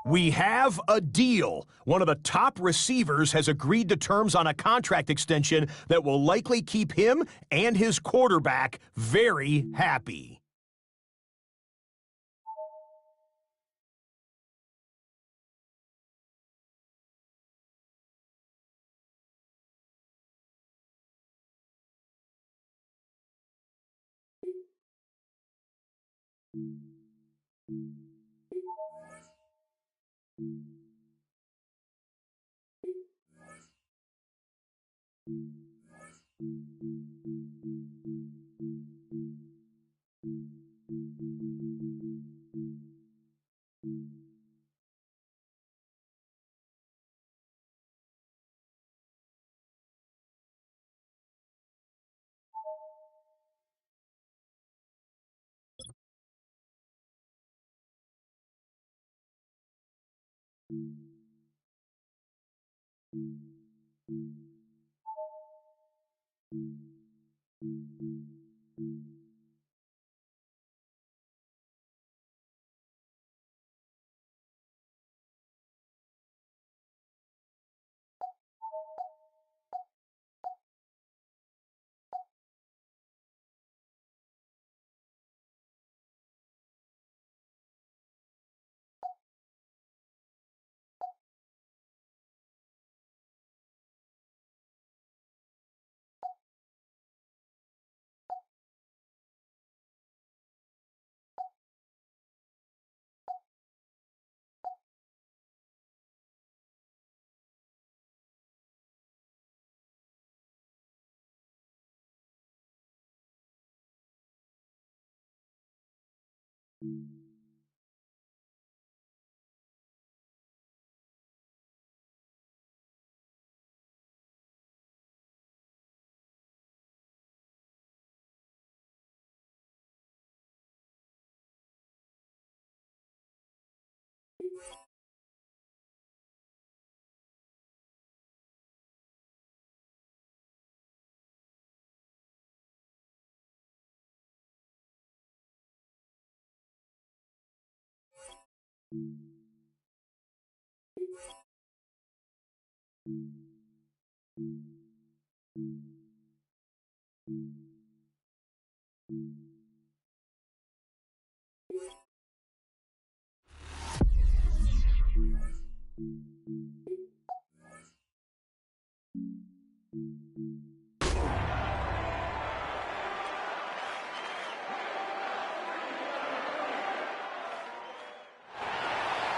We have a deal. One of the top receivers has agreed to terms on a contract extension that will likely keep him and his quarterback very happy.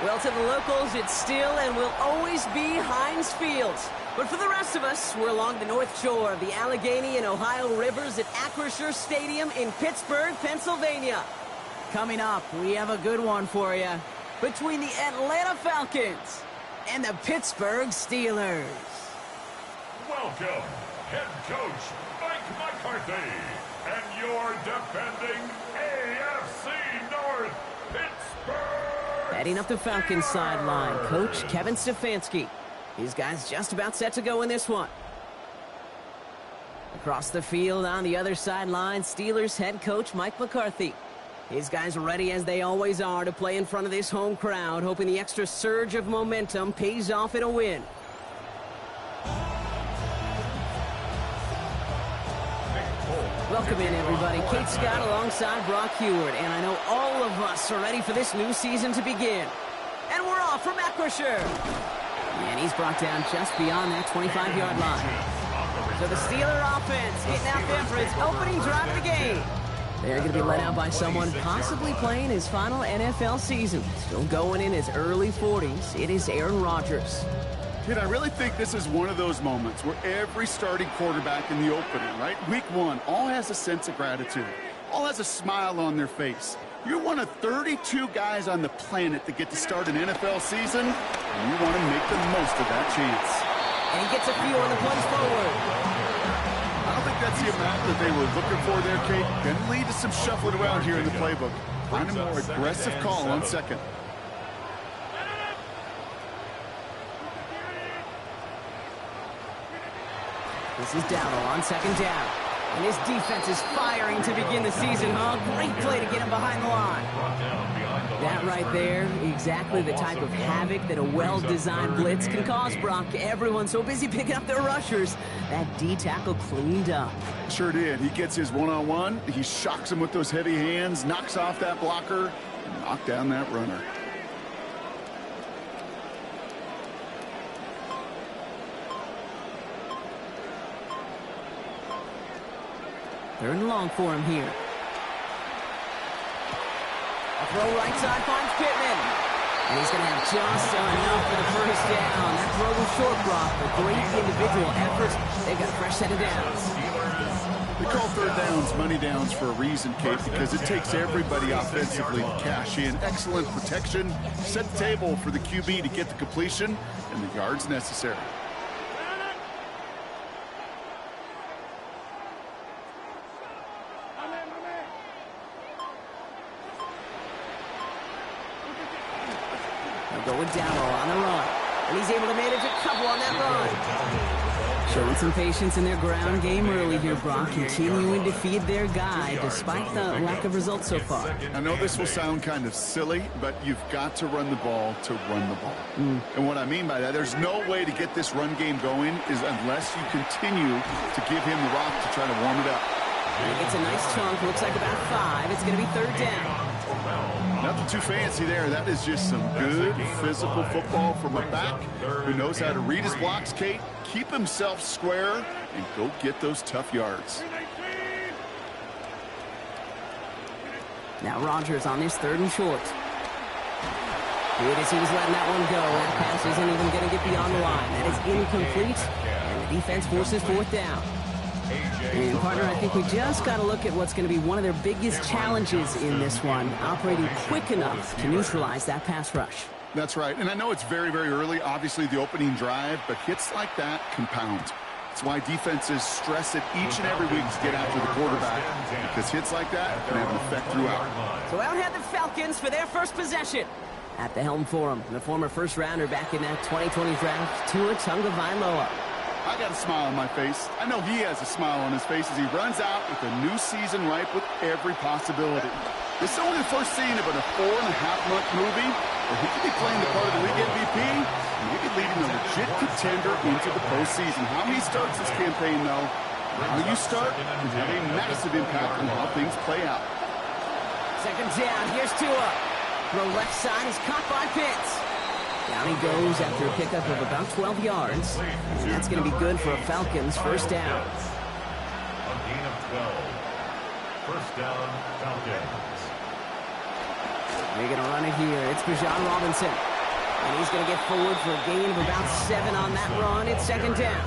Well, to the locals, it's still and will always be Heinz Field. But for the rest of us, we're along the north shore of the Allegheny and Ohio rivers at Acrisure Stadium in Pittsburgh, Pennsylvania. Coming up, we have a good one for you. Between the Atlanta Falcons and the Pittsburgh Steelers. Welcome, head coach Mike McCarthy, and your defending AFC North Pittsburgh. Heading up the Falcons sideline, Coach Kevin Stefanski. These guys just about set to go in this one. Across the field on the other sideline, Steelers head coach Mike McCarthy. His guys are ready as they always are to play in front of this home crowd, hoping the extra surge of momentum pays off in a win. Welcome in, everybody. Kate Scott alongside Brock Heward, and I know all of us are ready for this new season to begin. And we're off from Acrisure. And he's brought down just beyond that 25-yard line. So the Steeler offense getting out there for its opening drive of the game. They're going to be led out by someone possibly playing his final NFL season. Still going in his early 40s. It is Aaron Rodgers. Kid, I really think this is one of those moments where every starting quarterback in the opening, right? Week one, all has a sense of gratitude. All has a smile on their face. You're one of 32 guys on the planet that get to start an NFL season, and you want to make the most of that chance. And he gets a few on the punch forward. I don't think that's the amount that they were looking for there, Kate. Can lead to some shuffling around here in the playbook. Find a more aggressive call on second. This is Dowdle on second down. And his defense is firing to begin the season. Oh, great play to get him behind the line. That right there, exactly the type of havoc that a well-designed blitz can cause, Brock. Everyone's so busy picking up their rushers. That D-tackle cleaned up. Sure did. He gets his one-on-one. He shocks him with those heavy hands, knocks off that blocker, and knocks down that runner. Third and long for him here. A throw right side finds Pittman. And he's going to have just enough for the first down. That throw was short, Brock. A great individual effort. They've got a fresh set of downs. We call third downs money downs for a reason, Kate, because it takes everybody offensively to cash in. Excellent protection. Set the table for the QB to get the completion and the yards necessary. Go with Dowdle on the run. And he's able to manage a couple on that run. Showing some patience in their ground game early here, Brock. Continuing to feed their guy despite the lack of results so far. I know this will sound kind of silly, but you've got to run the ball to run the ball. And what I mean by that, there's no way to get this run game going is unless you continue to give him the rock to try to warm it up. And he gets a nice chunk. Looks like about 5. It's going to be third down. Nothing too fancy there. That is just some good physical football from a back who knows how to read his blocks, Kate, keep himself square, and go get those tough yards. Now Rodgers on this third and short. Good as he was letting that one go. That pass isn't even going to get beyond the line. That is incomplete, and the defense forces fourth down. And, partner, I think we just got to look at what's going to be one of their biggest challenges in this one, operating quick enough to neutralize that pass rush. That's right. And I know it's very, very early, obviously, the opening drive, but hits like that compound. It's why defenses stress it each and every week to get after the quarterback, because hits like that can have an effect throughout. So out head the Falcons for their first possession. At the helm for them, the former first-rounder back in that 2020 draft, Tua Tagovailoa. I got a smile on my face. I know he has a smile on his face as he runs out with a new season ripe with every possibility. This is only the first scene of a 4.5-month movie, where he could be playing the part of the league MVP, and maybe leading a legit contender into the postseason. How he starts this campaign, though, how you start can have a massive impact on how things play out. Second down, here's Tua. Throw left side is caught by Pitts. Down he goes after a pickup of about 12 yards. And that's going to be good for a Falcons first down. A gain of 12. First down, Falcons. They're going to run it here. It's Bijan Robinson. And he's going to get forward for a gain of about 7 on that run. It's second down.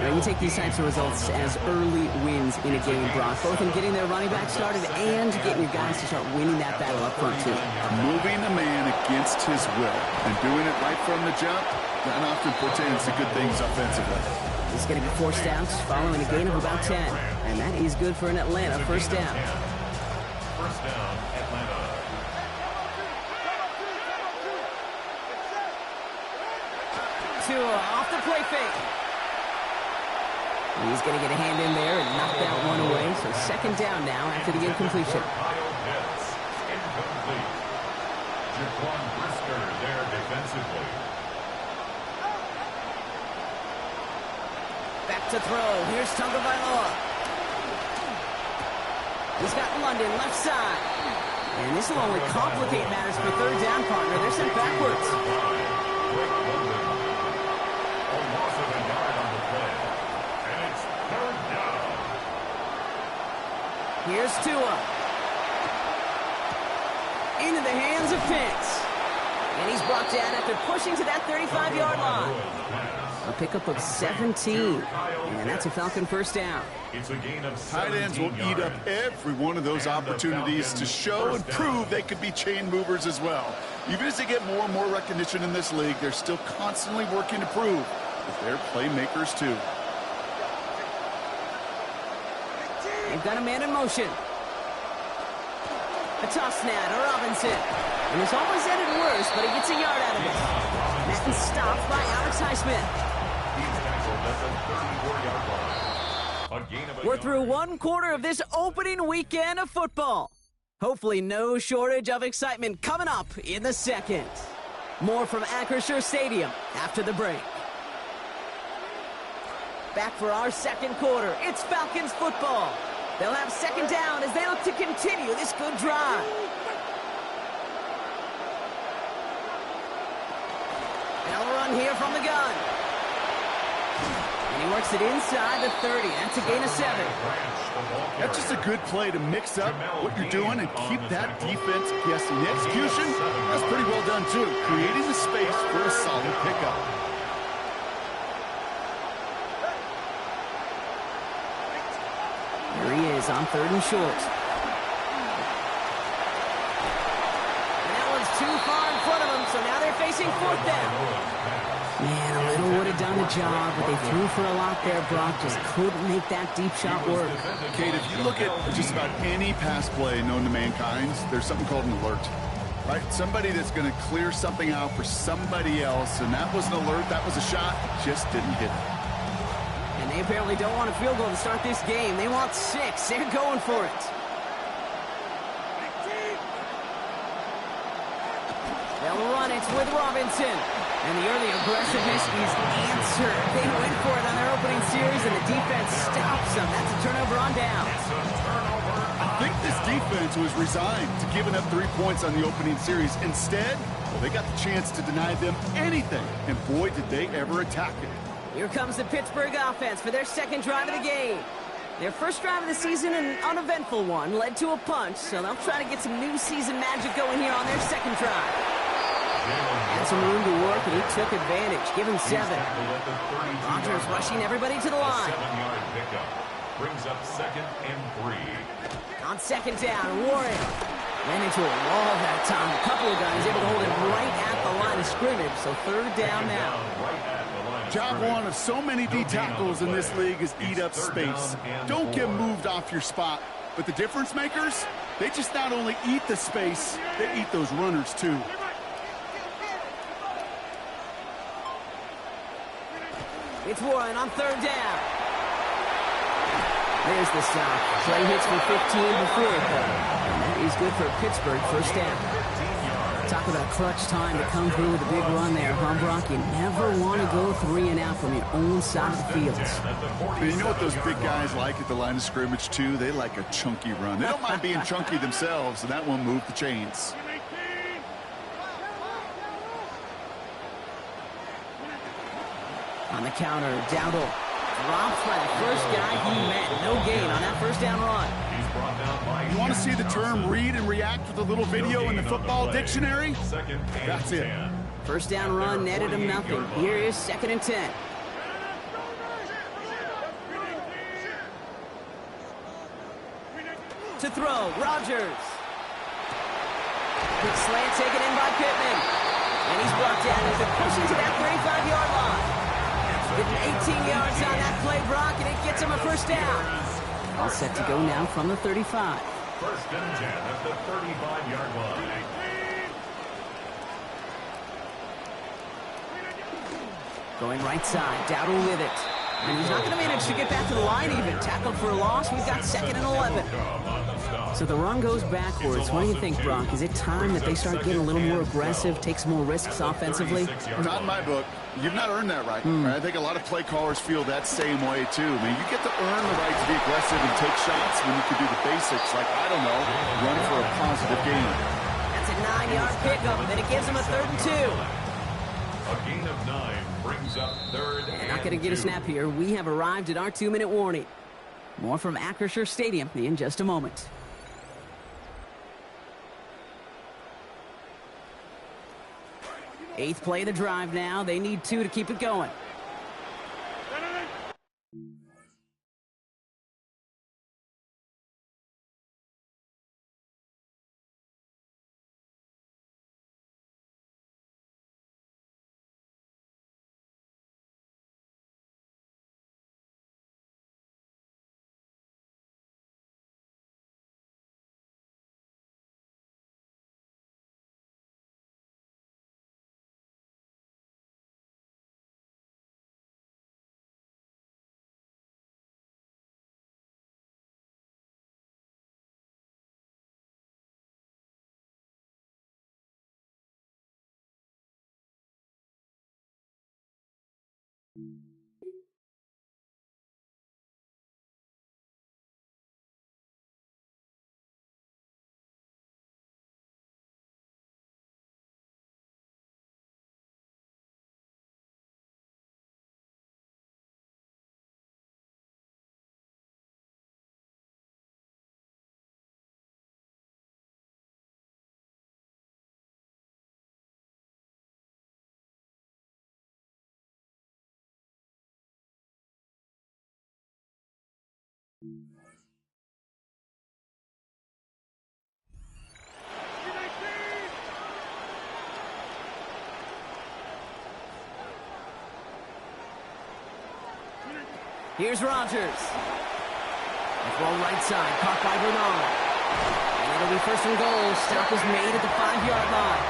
Now, you take these types of results as early wins in a game, Brock, both in getting their running back started and getting your guys to start winning that battle up front, too. Moving a man against his will and doing it right from the jump, that often portends to good things offensively. He's going to be forced out following a gain of about 10. And that is good for an Atlanta first down. First down, Atlanta. Tua off the play fake. He's going to get a hand in there and knock that one away. So second down now after the incompletion. Incomplete. Jaquan Brisker there defensively. Back to throw. Here's Tagovailoa. He's got London left side. And this will only complicate matters for third down, partner. They're sent backwards. A loss of a yard on the play. And it's third down. Here's Tua. Into the hands of Pitts. And he's brought down after pushing to that 35-yard line. A pickup of 17. And that's a Falcon first down. It's a gain of Tight ends will eat up every one of those opportunities to show and prove they could be chain movers as well. Even as they get more and more recognition in this league, they're still constantly working to prove that they're playmakers too. They've got a man in motion. A toss snap to Robinson. And it's always ended worse, but he gets a yard out of it. Madden stopped by Alex Highsmith. He's tackled at the 34-yard line. We're through one quarter of this opening weekend of football. Hopefully no shortage of excitement coming up in the second. More from Acrisure Stadium after the break. Back for our second quarter. It's Falcons football. They'll have second down as they look to continue this good drive. They'll run here from the gun. And he works it inside the 30. That's a gain of 7. That's just a good play to mix up what you're doing and keep that defense guessing. The execution, that's pretty well done too. Creating the space for a solid pickup. There he is on third and short. And that one's too far in front of him, so now they're facing fourth down. Man, a little would have done the job, but they threw for a lot there, Brock. Just couldn't make that deep shot work. Kate, if you look at just about any pass play known to mankind, there's something called an alert. Right? Somebody that's going to clear something out for somebody else, and that was an alert, that was a shot, just didn't hit it. And they apparently don't want a field goal to start this game. They want 6. They're going for it. They'll run it with Robinson. And the early aggressiveness is answered. They went for it on their opening series, and the defense stops them. That's a turnover on down. I think this defense was resigned to giving up 3 points on the opening series. Instead, well, they got the chance to deny them anything. And boy, did they ever attack it. Here comes the Pittsburgh offense for their second drive of the game. Their first drive of the season, an uneventful one, led to a punch, so they'll try to get some new season magic going here on their second drive. Had some room to work, and he took advantage. Give him 7. Rodgers rushing everybody to the line. 7-yard pickup brings up second and 3. On second down, Warren ran into a wall that time. A couple of guys able to hold him right at the line of scrimmage, so third down now. Job one of so many D tackles in this league is eat up space. Don't get moved off your spot. But the difference makers, they just not only eat the space, they eat those runners too. It's Warren on third down. There's the stop. Play hits for 15 before it, though. And that is good for Pittsburgh first down. Talk about clutch time to come through with a big run there, huh, Brock? You never want to go 3 and out from your own side of the field. But you know what those big guys like at the line of scrimmage, too? They like a chunky run. They don't mind being chunky themselves, and that one moved the chains. On the counter, Dowdle drops by the first guy he met. No gain on that first down run. You want to see the term read and react with a little video in the football dictionary? That's it. First down run netted him nothing. Here is 2nd and 10. To throw, Rodgers. Quick slant taken in by Pittman. And he's brought down as it pushes to that 35-yard line. Getting 18 yards on that play, Brock, and it gets him a first down. All set to go now from the 35. First and 10 at the 35-yard line. Going right side, Dowdle with it. And he's not going to manage to get back to the line even. Tackled for a loss. We've got 2nd and 11. So the run goes backwards. What do you think, Brock? Is it time that they start getting a little more aggressive, take some more risks offensively? Not in my book. You've not earned that right. I think a lot of play callers feel that same way, too. I mean, you get to earn the right to be aggressive and take shots when you can do the basics, like, I don't know, run for a positive gain. That's a 9-yard pickup, and it gives him a 3rd and 2. A gain of 9 brings up 3rd and Not going to get a snap here. We have arrived at our 2-minute warning. More from Acrisure Stadium in just a moment. Eighth play of the drive now. They need 2 to keep it going. Here's Rodgers. The throw right side, caught by Bernard. And it'll be 1st and goal. Stop is made at the 5-yard line.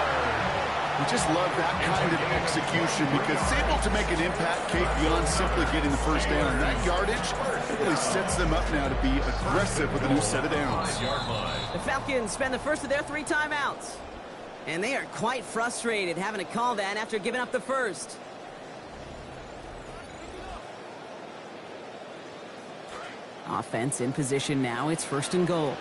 We just love that kind of execution because it's able to make an impact, Kate, beyond simply getting the first down. That yardage really sets them up now to be aggressive with a new set of downs. The Falcons spend the first of their 3 timeouts. And they are quite frustrated having to call that after giving up the first. Offense in position now. It's 1st and goal.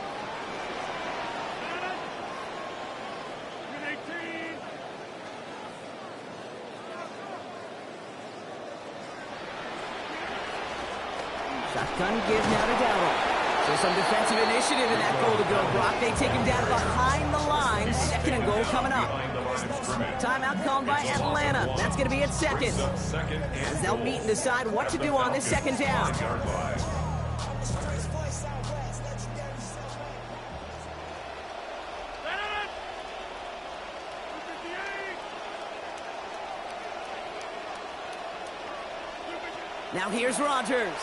Shotgun give now to Dowdle. So some defensive initiative in that goal to go, Brock. They take him down behind the line. 2nd and goal coming up. Timeout called by Atlanta. That's going to be at 2nd. As they'll meet and decide what to do on this 2nd down. Now here's Rodgers.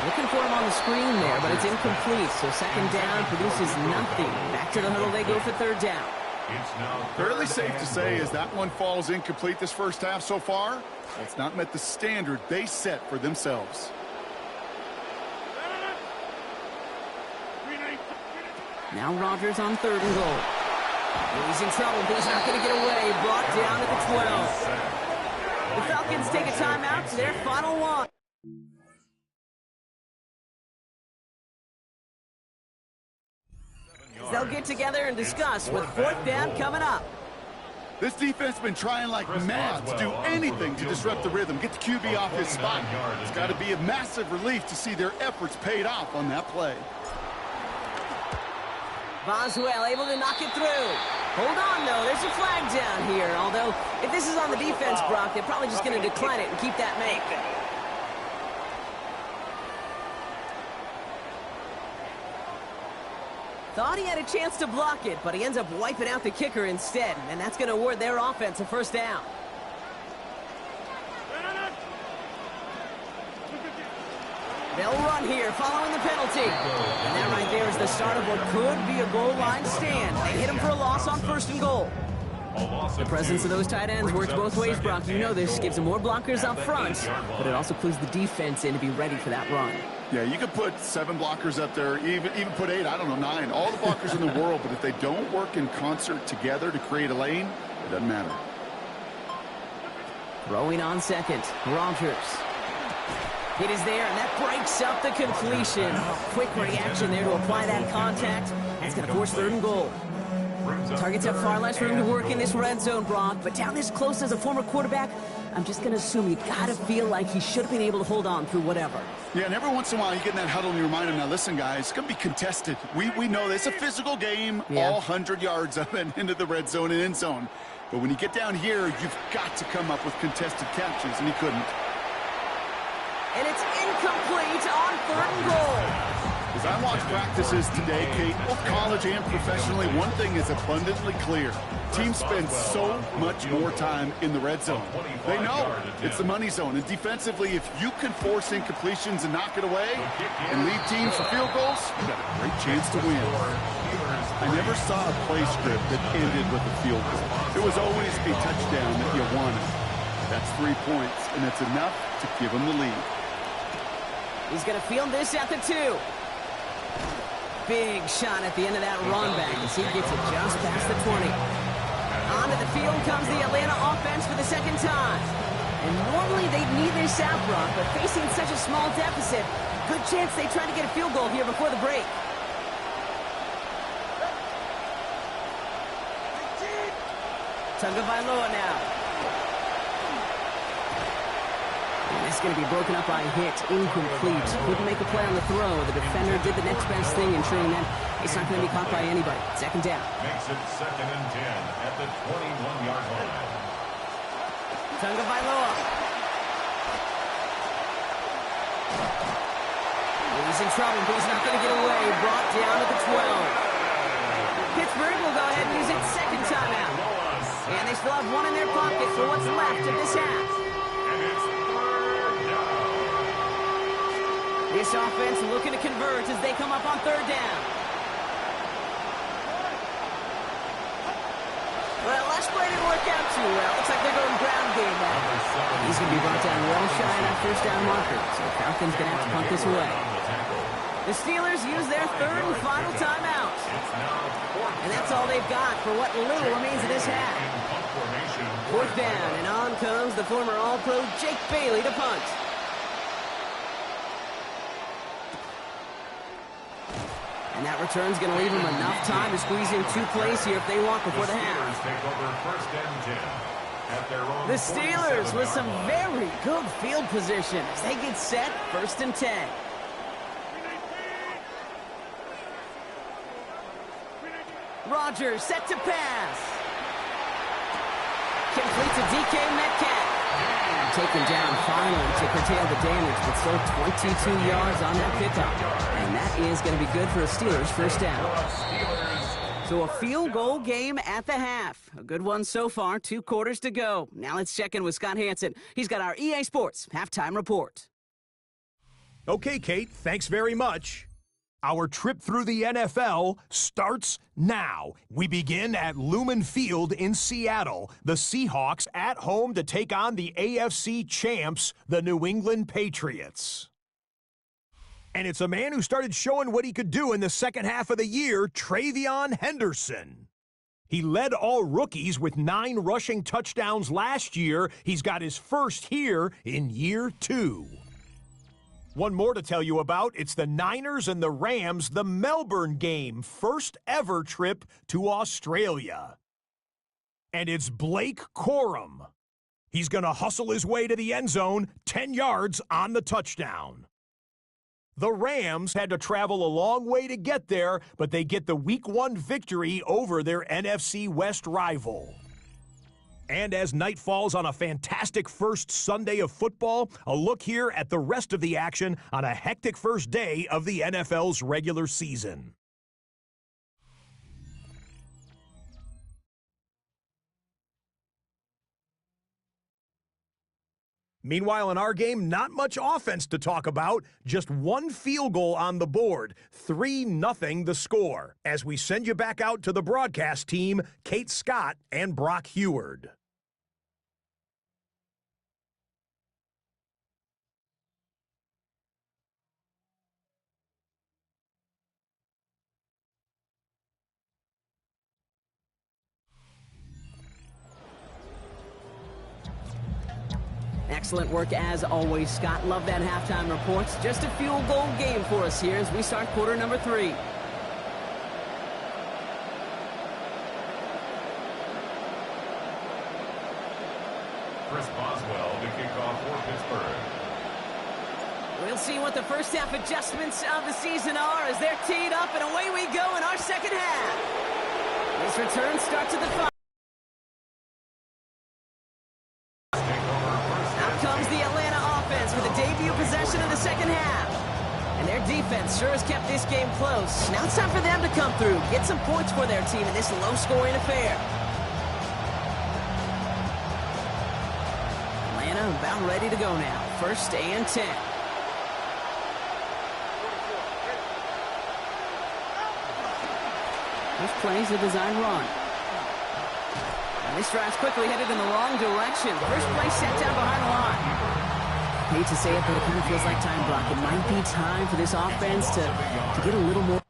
Looking for him on the screen there, but it's incomplete. So 2nd down produces nothing. Back to the huddle they go for 3rd down. Fairly safe to say as that one falls incomplete this first half so far, it's not met the standard they set for themselves. Now Rodgers on 3rd and goal. He's in trouble, but he's not going to get away. Brought down at the 12. The Falcons take a timeout to their final one. They'll get together and discuss with 4th down coming up. This defense has been trying like mad to do anything to disrupt the rhythm, get the QB off his spot. It's got to be a massive relief to see their efforts paid off on that play. Boswell able to knock it through. Hold on, though. There's a flag down here. Although, if this is on the defense, Brock, they're probably just going to decline it and keep that make. Thought he had a chance to block it, but he ends up wiping out the kicker instead, and that's going to award their offense a 1st down. They'll run here following the penalty. And that right there is the start of what could be a goal line stand. They hit him for a loss on 1st and goal. The presence of those tight ends works both ways, Brock. You know this. Gives them more blockers up front, but it also clues the defense in to be ready for that run. Yeah, you could put 7 blockers up there, even put 8, I don't know, 9. All the blockers in the world, but if they don't work in concert together to create a lane, it doesn't matter. Throwing on 2nd, Rodgers. It is there, and that breaks up the completion. Quick reaction there to apply that contact. That's going to force 3rd and goal. Targets have far less room to work in this red zone, Brock, but down this close as a former quarterback, I'm just going to assume you got to feel like he should have been able to hold on through whatever. Yeah, and every once in a while you get in that huddle and you remind him, now listen, guys, it's going to be contested. We know this. It's a physical game, all 100 yards up and into the red zone and end zone. But when you get down here, you've got to come up with contested catches, and he couldn't. And it's incomplete on 3rd and goal. As I watch practices today, Kate, both college and professionally, one thing is abundantly clear. Teams spend so much more time in the red zone. They know it's the money zone. And defensively, if you can force incompletions and knock it away and lead teams to field goals, you've got a great chance to win. I never saw a play script that ended with a field goal. It was always a touchdown that you wanted. That's 3 points, and that's enough to give them the lead. He's going to field this at the 2. Big shot at the end of that run back as he gets it just past the 20. Onto the field comes the Atlanta offense for the 2nd time. And normally they'd need this out, Brock, but facing such a small deficit, good chance they try to get a field goal here before the break. Tagovailoa now. It's going to be broken up by a hit, incomplete. Couldn't make a play on the throw. The defender did the next best thing, ensuring that it's not going to be caught by anybody. 2nd down. Makes it 2nd and 10 at the 21-yard line. Tagovailoa. He's in trouble, but he's not going to get away. Brought down at the 12. Pittsburgh will go ahead and use its 2nd timeout. And they still have 1 in their pocket for what's left of this half. This offense looking to convert as they come up on 3rd down. Well, last play didn't work out too well. Looks like they're going ground game now. He's going to be brought down well shy of that 1st down marker. So Falcons going to have to punt this away. The Steelers use their 3rd and final timeout. And that's all they've got for what little remains of this half. 4th down, and on comes the former All-Pro Jake Bailey to punt. And that return's going to leave them enough time to squeeze in 2 plays here if they want before the half. The Steelers with some very good field position as they get set 1st and 10. Rodgers set to pass. Complete to DK Metcalf. Taken down finally to curtail the damage, but still 22 yards on that pickup. And that is going to be good for a Steelers 1st down. So a field goal game at the half. A good one so far, 2 quarters to go. Now let's check in with Scott Hansen. He's got our EA Sports halftime report. Okay, Kate, thanks very much. Our trip through the NFL starts now. We begin at Lumen Field in Seattle. The Seahawks at home to take on the AFC champs, the New England Patriots. And it's a man who started showing what he could do in the second half of the year, Travion Henderson. He led all rookies with 9 rushing touchdowns last year. He's got his first here in year 2. One more to tell you about. It's the Niners and the Rams, the Melbourne game, first ever trip to Australia. And it's Blake Corum. He's going to hustle his way to the end zone, 10 yards on the touchdown. The Rams had to travel a long way to get there, but they get the Week 1 victory over their NFC West rival. And as night falls on a fantastic first Sunday of football, a look here at the rest of the action on a hectic first day of the NFL's regular season. Meanwhile, in our game, not much offense to talk about. Just 1 field goal on the board. 3-0 the score. As we send you back out to the broadcast team, Kate Scott and Brock Heward. Excellent work as always, Scott. Love that halftime reports. Just a field goal game for us here as we start quarter number 3. Chris Boswell to kick off for Pittsburgh. We'll see what the first half adjustments of the season are as they're teed up, and away we go in our second half. This return starts at the 5. With a debut possession in the second half. And their defense sure has kept this game close. Now it's time for them to come through, get some points for their team in this low-scoring affair. Atlanta about ready to go now. 1st and 10. This play's a design run. And this drive's quickly headed in the wrong direction. First play set down behind the line. I hate to say it, but it kind of feels like time, Brock. It might be time for this offense to get a little more.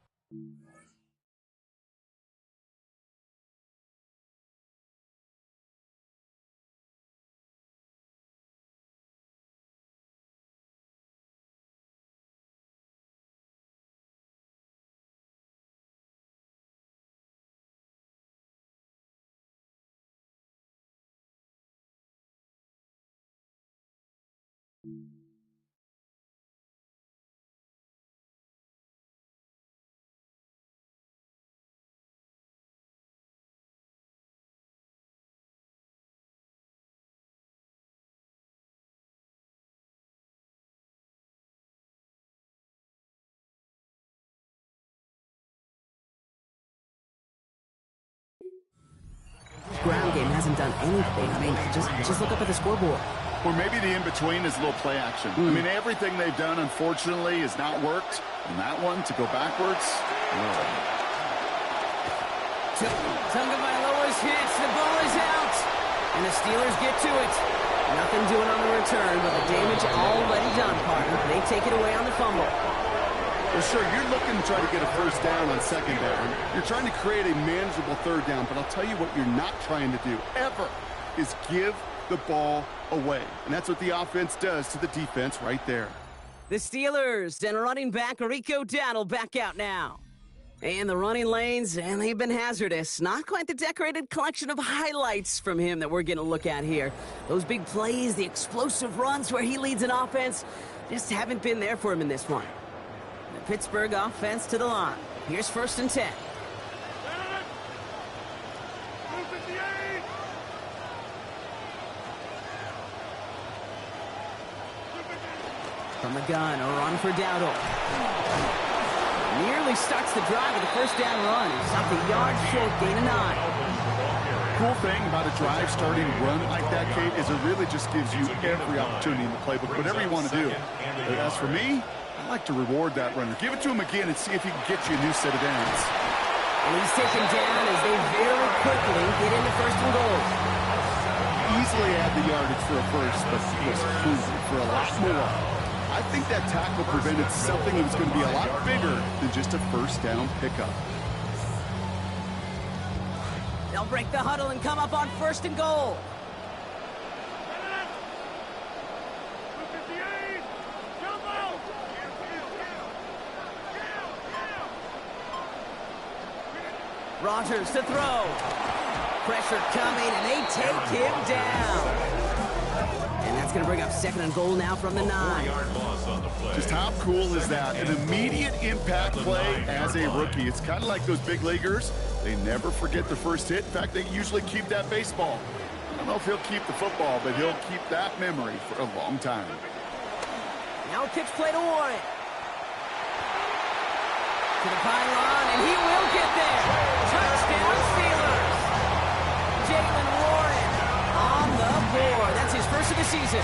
Ground game hasn't done anything. I mean, just look up at the scoreboard. Or maybe the in-between is a little play action. I mean, everything they've done, unfortunately, has not worked. And that one, to go backwards, Tagovailoa hits. The ball is out. And the Steelers get to it. Nothing doing on the return, but the damage already done, partner. They take it away on the fumble. Well, sure, you're looking to try to get a first down on second down. You're trying to create a manageable third down, but I'll tell you what you're not trying to do, ever, is give the ball away. And that's what the offense does to the defense right there. The Steelers and running back Rico Dowdle back out now. And the running lanes, and they've been hazardous. Not quite the decorated collection of highlights from him that we're going to look at here. Those big plays, the explosive runs where he leads an offense, just haven't been there for him in this one. The Pittsburgh offense to the line. Here's 1st and 10. From the gun, a run for Dowdle. Nearly starts the drive with a first down run. Stopped a yard short, gain of 9. Cool thing about a drive starting run like that, Kate, is it really just gives you every opportunity in the playbook, whatever you want to do. But as for me, I like to reward that runner. Give it to him again and see if he can get you a new set of downs. And he's taken down as they very quickly get into 1st and goal. Easily add the yardage for a first, but he was hungry for a lot more. I think that tackle prevented something that was going to be a lot bigger than just a first down pickup. They'll break the huddle and come up on 1st and goal. Rodgers to throw. Pressure coming, and they take him down. And that's going to bring up 2nd and goal now from the 9. Just how cool is that? An immediate impact play as a rookie. It's kind of like those big leaguers. They never forget their first hit. In fact, they usually keep that baseball. I don't know if he'll keep the football, but he'll keep that memory for a long time. Now a pitch play to Warren. To the pylon, and he will get there. Touchdown Steelers. Jalen Warren on the board. That's his first of the season.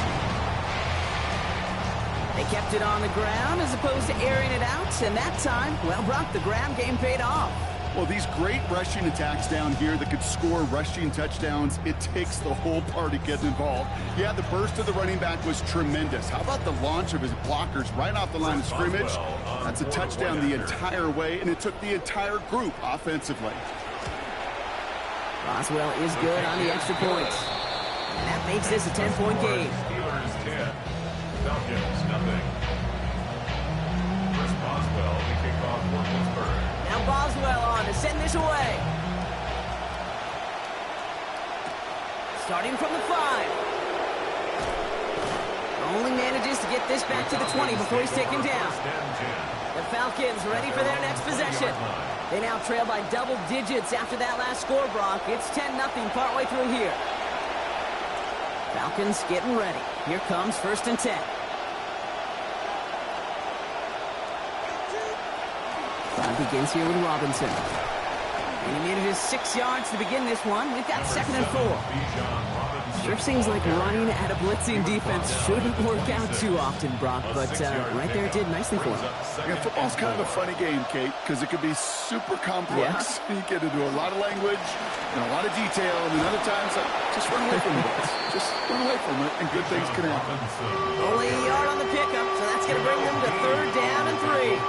They kept it on the ground as opposed to airing it out, and that time, well, Brock, the ground game paid off. Well, these great rushing attacks down here that could score rushing touchdowns, it takes the whole party getting involved. Yeah, the burst of the running back was tremendous. How about the launch of his blockers right off the line of scrimmage? That's a touchdown the entire way, and it took the entire group offensively. Boswell is good on the extra points. And that makes this a 10-point game. Steelers 10, Falcons nothing. Chris Boswell, the kickoff for Pittsburgh. Now Boswell on to send this away. Starting from the 5. Only manages to get this back to the 20 before he's taken down. The Falcons ready for their next possession. They now trail by double digits after that last score, Brock. It's 10-0 partway through here. Falcons getting ready. Here comes 1st and 10. Cloud begins here with Robinson. And he manages 6 yards to begin this one. We've got 2nd and 4. Sure seems like running at a blitzing defense shouldn't work out too often, Brock, but right there it did nicely for him. Yeah, football's kind of a funny game, Kate, because it can be super complex. Yeah. You get into a lot of language and a lot of detail, and then other times, just run away from it. Just run away from it, and good things can happen. Only a yard on the pickup, so that's going to bring them to 3rd down and 3.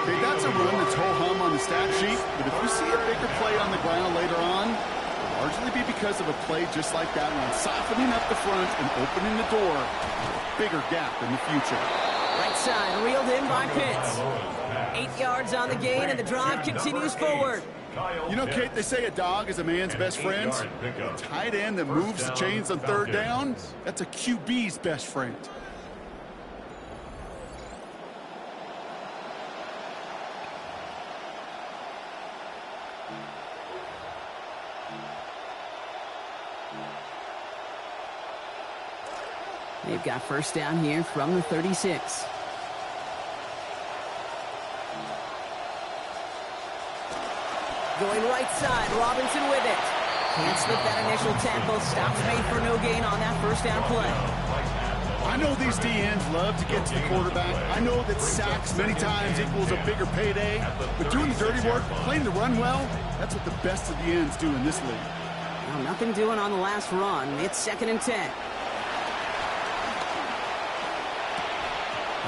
Okay, that's a run that's ho-hum on the stat sheet, but if you see a bigger play on the ground later on, it'll largely be because of a play just like that one, softening up the front and opening the door for a bigger gap in the future. Right side, reeled in by Pitts. 8 yards on the gain, and the drive continues forward. You know, Kate, they say a dog is a man's best friend. A tight end that moves the chains on 3rd down, that's a QB's best friend. They've got 1st down here from the 36. Going right side, Robinson with it. Can't slip that initial tackle. Stops made for no gain on that 1st down play. I know these DNs love to get to the quarterback. I know that sacks many times equals a bigger payday. But doing the dirty work, playing the run well, that's what the best of the ends do in this league. Well, nothing doing on the last run. It's 2nd and 10.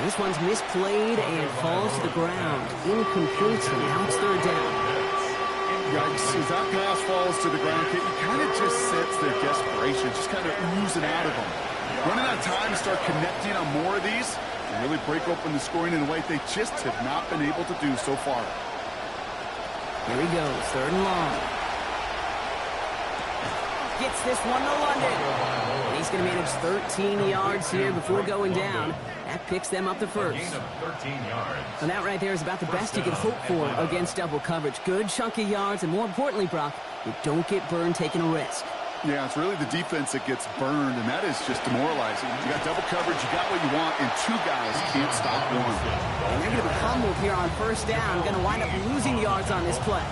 This one's misplayed and falls to the ground. Incomplete, so now it's 3rd down. Yikes, as that pass falls to the ground, you kind of just sense their desperation, just kind of oozing out of them. Running out of time to start connecting on more of these and really break open the scoring in a way they just have not been able to do so far. Here he goes, 3rd and long. Gets this one to London. And he's going to manage 13 yards here before going down. That picks them up the 1st. And that right there is about the best you can hope for against double coverage. Good chunky yards, and more importantly, Brock, you don't get burned taking a risk. Yeah, it's really the defense that gets burned, and that is just demoralizing. You got double coverage, you got what you want, and 2 guys can't stop one. And they're going to be humbled here on 1st down. Going to wind up losing yards on this play.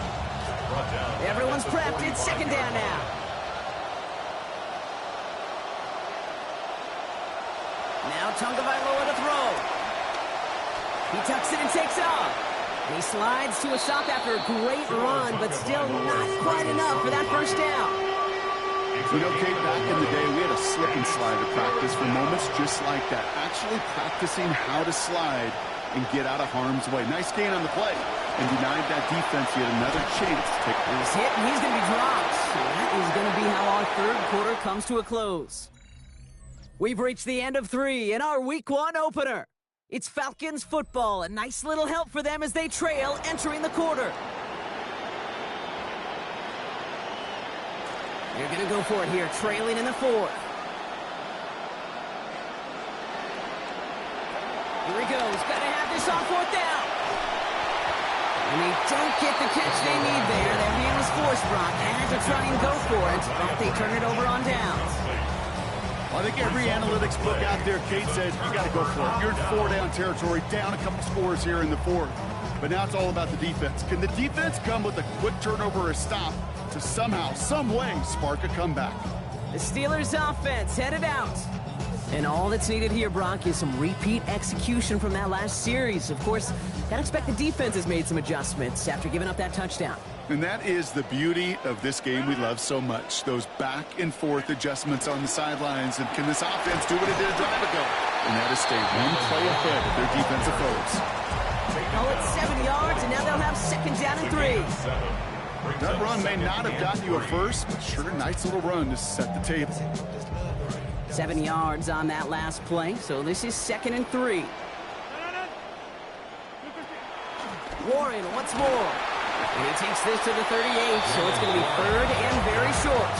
Everyone's prepped. It's 2nd down now. Now Tagovailoa to throw. He tucks it and takes off. And he slides to a stop after a great run, but still not quite enough for that 1st down. You know, Kate, back in the day, we had a slip and slide at practice for moments just like that. Actually practicing how to slide and get out of harm's way. Nice gain on the play. And denied that defense yet another chance to take this. He's hit and he's going to be dropped. So that is going to be how our third quarter comes to a close. We've reached the end of 3 in our Week 1 opener. It's Falcons football. A nice little help for them as they trail entering the quarter. They're going to go for it here, trailing in the 4th. Here he goes. Got to have this on 4th down. And they don't get the catch they need there. Their hand was forced, Brock. They had to try and go for it, but they turn it over on downs. Well, I think every analytics book out there, Kate, says you got to go for it. You're in 4-down territory, down a couple scores here in the 4th. But now it's all about the defense. Can the defense come with a quick turnover or a stop to somehow, some way, spark a comeback? The Steelers offense headed out. And all that's needed here, Brock, is some repeat execution from that last series. Of course, gotta expect the defense has made some adjustments after giving up that touchdown. And that is the beauty of this game we love so much. Those back and forth adjustments on the sidelines. And can this offense do what it did a drive ago? And that is stay one play ahead of their defensive foes. Oh, it's 7 yards, and now they'll have 2nd down and 3. That run may not have gotten you a first, but sure, nice little run to set the table. 7 yards on that last play, so this is 2nd and 3. Warren once more. And he takes this to the 38, so it's going to be 3rd and very short.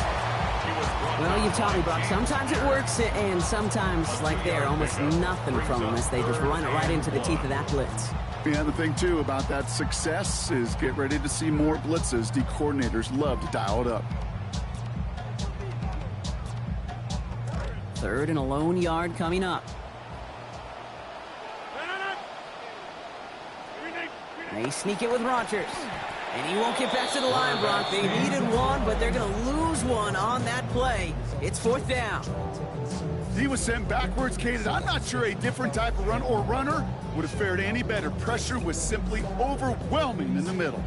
Well, you've taught me, Brock, sometimes it works, and sometimes, like there, almost nothing from them as they just run it right into the teeth of that blitz. Yeah, the thing, too, about that success is get ready to see more blitzes. D coordinators love to dial it up. 3rd and a lone yard coming up. They sneak it with Rodgers. And he won't get back to the line, Brock. They needed one, but they're going to lose one on that play. It's 4th down. He was sent backwards, Kate, and I'm not sure a different type of run or runner would have fared any better. Pressure was simply overwhelming in the middle.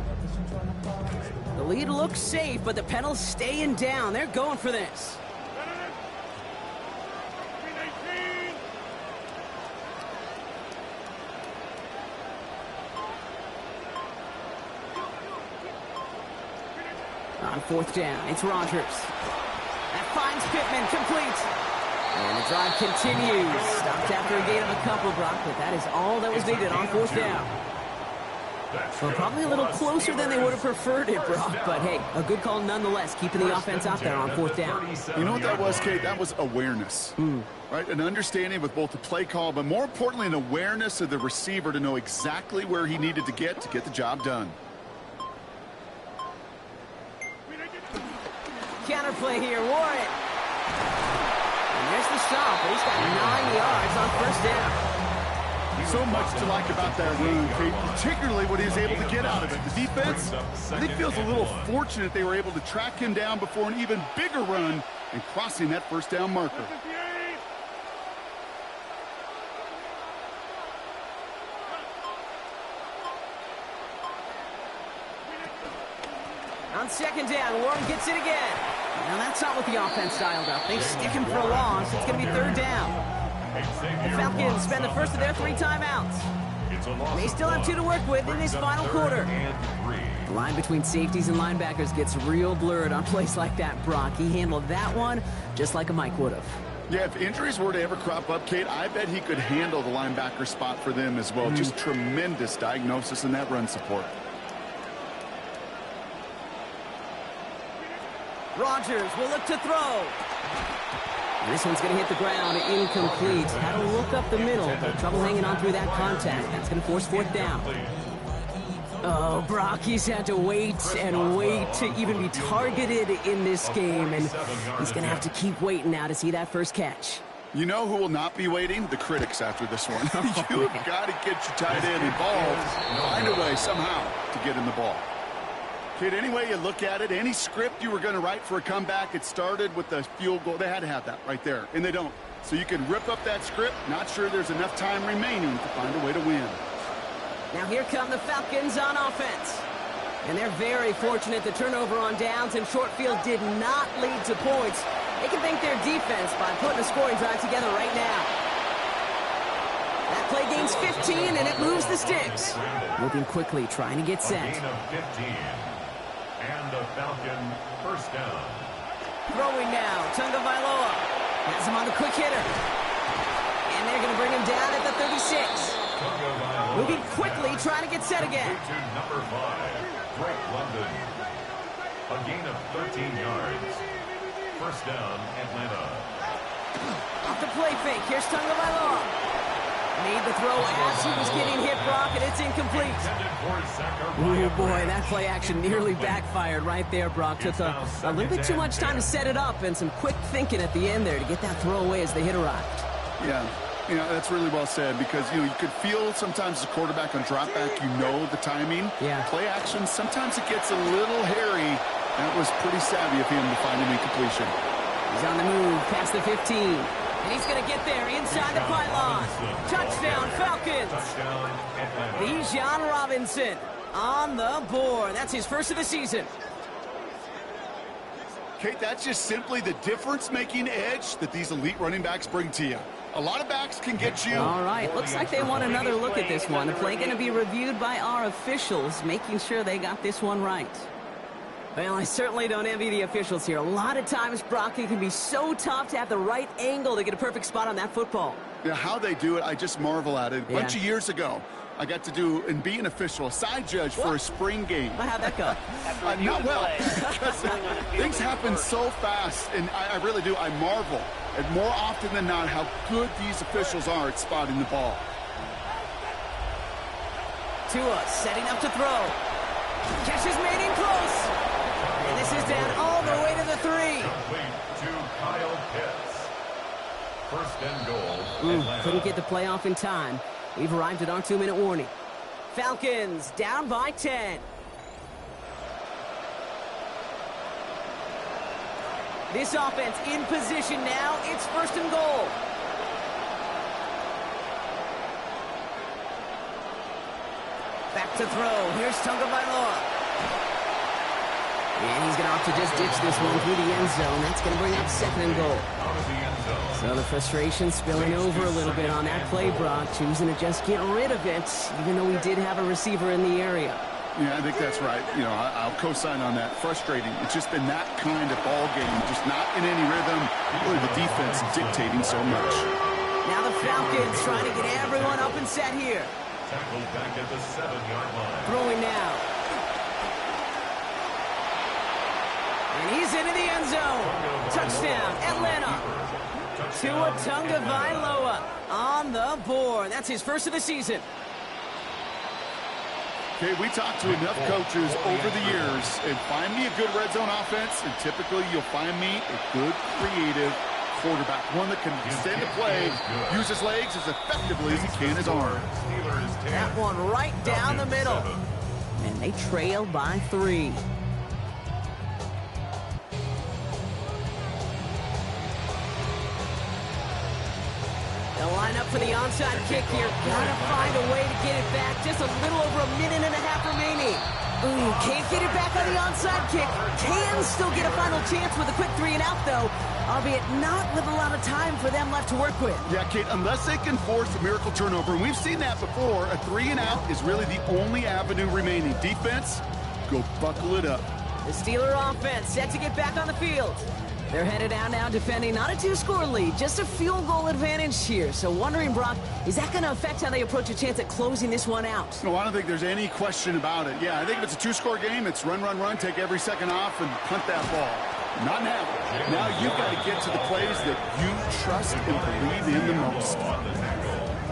The lead looks safe, but the penalty's staying down. They're going for this. On 4th down, it's Rodgers. That finds Pittman, complete. And the drive continues. Stopped after a gain of a couple, Brock, but that is all that was needed on 4th down. Well, probably a little closer than they would have preferred it, Brock, but hey, a good call nonetheless, keeping the offense out there on 4th down. You know what that was, Kate? That was awareness, right? An understanding with both the play call, but more importantly, an awareness of the receiver to know exactly where he needed to get the job done. Counterplay here, Warren. And there's the stop, but he's got 9 yards on 1st down. So much to like about that run, Kate, particularly what he was able to get out of it. The defense, I think, feels a little fortunate they were able to track him down before an even bigger run and crossing that 1st down marker. On 2nd down, Warren gets it again. Now that's not what the offense dialed up. They stick him for a loss. It's going to be 3rd down. The Falcons spend the first of their 3 timeouts. They still have 2 to work with in this final quarter. The line between safeties and linebackers gets real blurred on plays like that, Brock. He handled that one just like a Mike would have. Yeah, if injuries were to ever crop up, Kate, I bet he could handle the linebacker spot for them as well. Just tremendous diagnosis in that run support. Rodgers will look to throw. This one's going to hit the ground, incomplete. Had to look up the middle, but trouble hanging on through that contact. That's going to force 4th down. Oh, Brock, he's had to wait and wait to even be targeted in this game, and he's going to have to keep waiting now to see that first catch. You know who will not be waiting? The critics after this one. You've got to get your tight end involved, find a way somehow to get in the ball. Kid, any way you look at it, any script you were going to write for a comeback, it started with the field goal. They had to have that right there, and they don't. So you can rip up that script. Not sure there's enough time remaining to find a way to win. Now here come the Falcons on offense. And they're very fortunate the turnover on downs and short field did not lead to points. They can thank their defense by putting a scoring drive together right now. That play gains 15, and it moves the sticks. Moving quickly, trying to get set. A gain of 15. And the Falcon first down. Throwing now, Tagovailoa has him on the quick hitter. And they're going to bring him down at the 36. Moving quickly, trying to get set again. To number 5, Drake London. A gain of 13 yards. First down, Atlanta. Off the play fake, here's Tagovailoa. Made the throw as he was getting hit, Brock, and it's incomplete. Oh boy, that play action nearly backfired right there, Brock. Took a little bit too much time to set it up and some quick thinking at the end there to get that throw away as the hit arrived. Yeah, that's really well said because, you could feel sometimes as a quarterback on drop back, the timing. Yeah. Play action, sometimes it gets a little hairy. That was pretty savvy of him to find him in completion. He's on the move past the 15. And he's going to get there inside the pylon. Touchdown, Falcons. Touchdown, Atlanta. Bijan Robinson on the board. That's his first of the season. Kate, that's just simply the difference-making edge that these elite running backs bring to you. A lot of backs can get you. All right, looks like they want another look at this one. The play going to be reviewed by our officials, making sure they got this one right. Well, I certainly don't envy the officials here. A lot of times, Brock, it can be so tough to have the right angle to get a perfect spot on that football. Yeah, how they do it, I just marvel at it. A bunch of years ago, I got to do and be an official, a side judge for a spring game. Well, how'd that go? Not well, because things happen so fast, and I really do. I marvel at more often than not how good these officials are at spotting the ball. Tua setting up to throw. Catch is made in close. And this is down all the way to the 3. Complete to Kyle Pitts. First and goal. Atlanta. Couldn't get the playoff in time. We've arrived at our 2-minute warning. Falcons down by 10. This offense in position now. It's first and goal. Back to throw. Here's Tagovailoa. And he's going to opt to just ditch this one through the end zone. That's going to bring up second and goal. Out of the end zone. So the frustration spilling over a little bit on that play, Brock, choosing to just get rid of it, even though we did have a receiver in the area. Yeah, I think that's right. I'll co-sign on that. Frustrating. It's just been that kind of ball game, just not in any rhythm. Really, the defense dictating so much. Now the Falcons trying to get everyone up and set here. Tackled back at the 7-yard line. Throwing now. And he's into the end zone. Touchdown, Atlanta. Tua Tagovailoa on the board. That's his first of the season. Okay, we talked to enough coaches over the years, and find me a good red zone offense, and typically you'll find me a good, creative quarterback, one that can extend the play, use his legs as effectively as he can his arm. That one right down the middle. And they trail by 3. They'll line up for the onside kick here. Gotta find a way to get it back. Just a little over a minute and a half remaining. Ooh, can't get it back on the onside kick. Can still get a final chance with a quick 3-and-out, though. Albeit not with a lot of time for them left to work with. Yeah, Kate, unless they can force a miracle turnover, and we've seen that before, a 3-and-out is really the only avenue remaining. Defense, go buckle it up. The Steeler offense set to get back on the field. They're headed out now defending not a 2-score lead, just a field goal advantage here. So wondering, Brock, is that going to affect how they approach a chance at closing this one out? No, I don't think there's any question about it. Yeah, I think if it's a 2-score game, it's run, run, run, take every second off and punt that ball. Not now. Now you've got to get to the plays that you trust and believe in the most.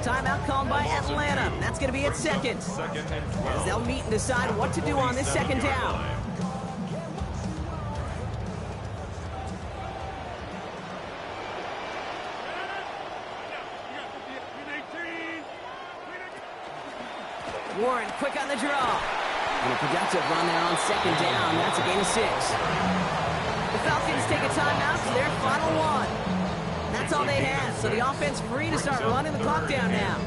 Timeout called by Atlanta. That's going to be its second. As they'll meet and decide what to do on this second down. Warren quick on the draw. And a productive run there on second down. That's a gain of 6. The Falcons take a timeout for their final one. That's all they have. So the offense free to start running the clock down now.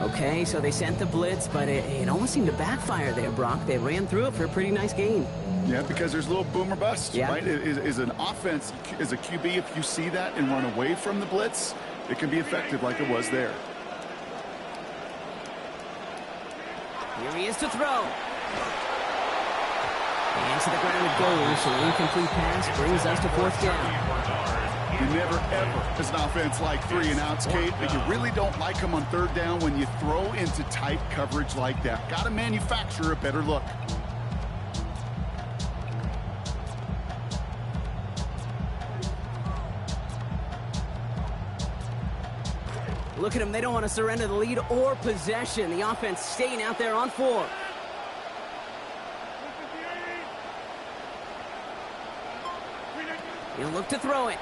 Okay, so they sent the blitz, but it almost seemed to backfire there, Brock. They ran through it for a pretty nice gain. Yeah, because there's a little boom or bust, yeah. right? Is an offense, as a QB, if you see that and run away from the blitz, it can be effective like it was there. Here he is to throw. And to the ground it goes. An incomplete pass brings us to fourth down. You never, ever, as an offense, like 3 and outs, Kate, but you really don't like them on third down when you throw into tight coverage like that. Got to manufacture a better look. Look at them. They don't want to surrender the lead or possession. The offense staying out there on 4. He'll look to throw it.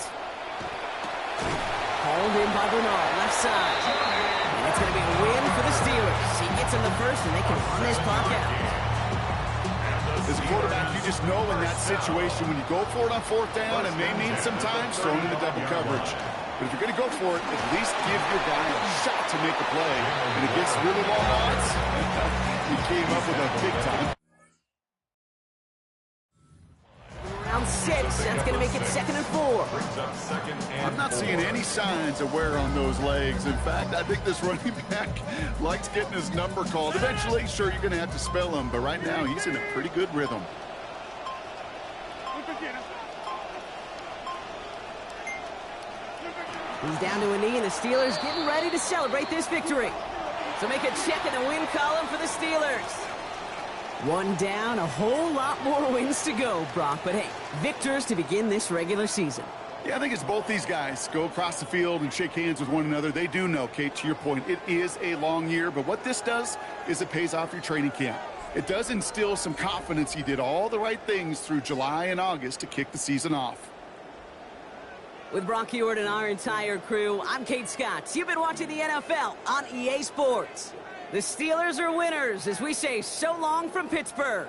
Hauled in by Bernard, left side. And it's going to be a win for the Steelers. He gets in the first, and they can run this clock out. As a quarterback, you just know in that situation, when you go for it on fourth down, it may mean sometimes throwing into double coverage. But if you're going to go for it, at least give your guy a shot to make a play. And it gets really long odds. He came up with a big time. Round 6, that's going to make it 2nd and 4. I'm not seeing any signs of wear on those legs. In fact, I think this running back likes getting his number called. Eventually, sure, you're going to have to spell him, but right now he's in a pretty good rhythm. He's down to a knee, and the Steelers getting ready to celebrate this victory. So make a check in the win column for the Steelers. 1 down, a whole lot more wins to go, Brock. But hey, victors to begin this regular season. Yeah, I think it's both these guys go across the field and shake hands with one another. They do know, Kate, to your point, it is a long year. But what this does is it pays off your training camp. It does instill some confidence. He did all the right things through July and August to kick the season off. With Brock Huard and our entire crew, I'm Kate Scott. You've been watching the NFL on EA Sports. The Steelers are winners as we say so long from Pittsburgh.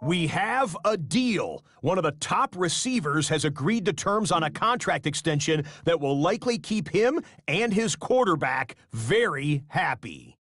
We have a deal. One of the top receivers has agreed to terms on a contract extension that will likely keep him and his quarterback very happy.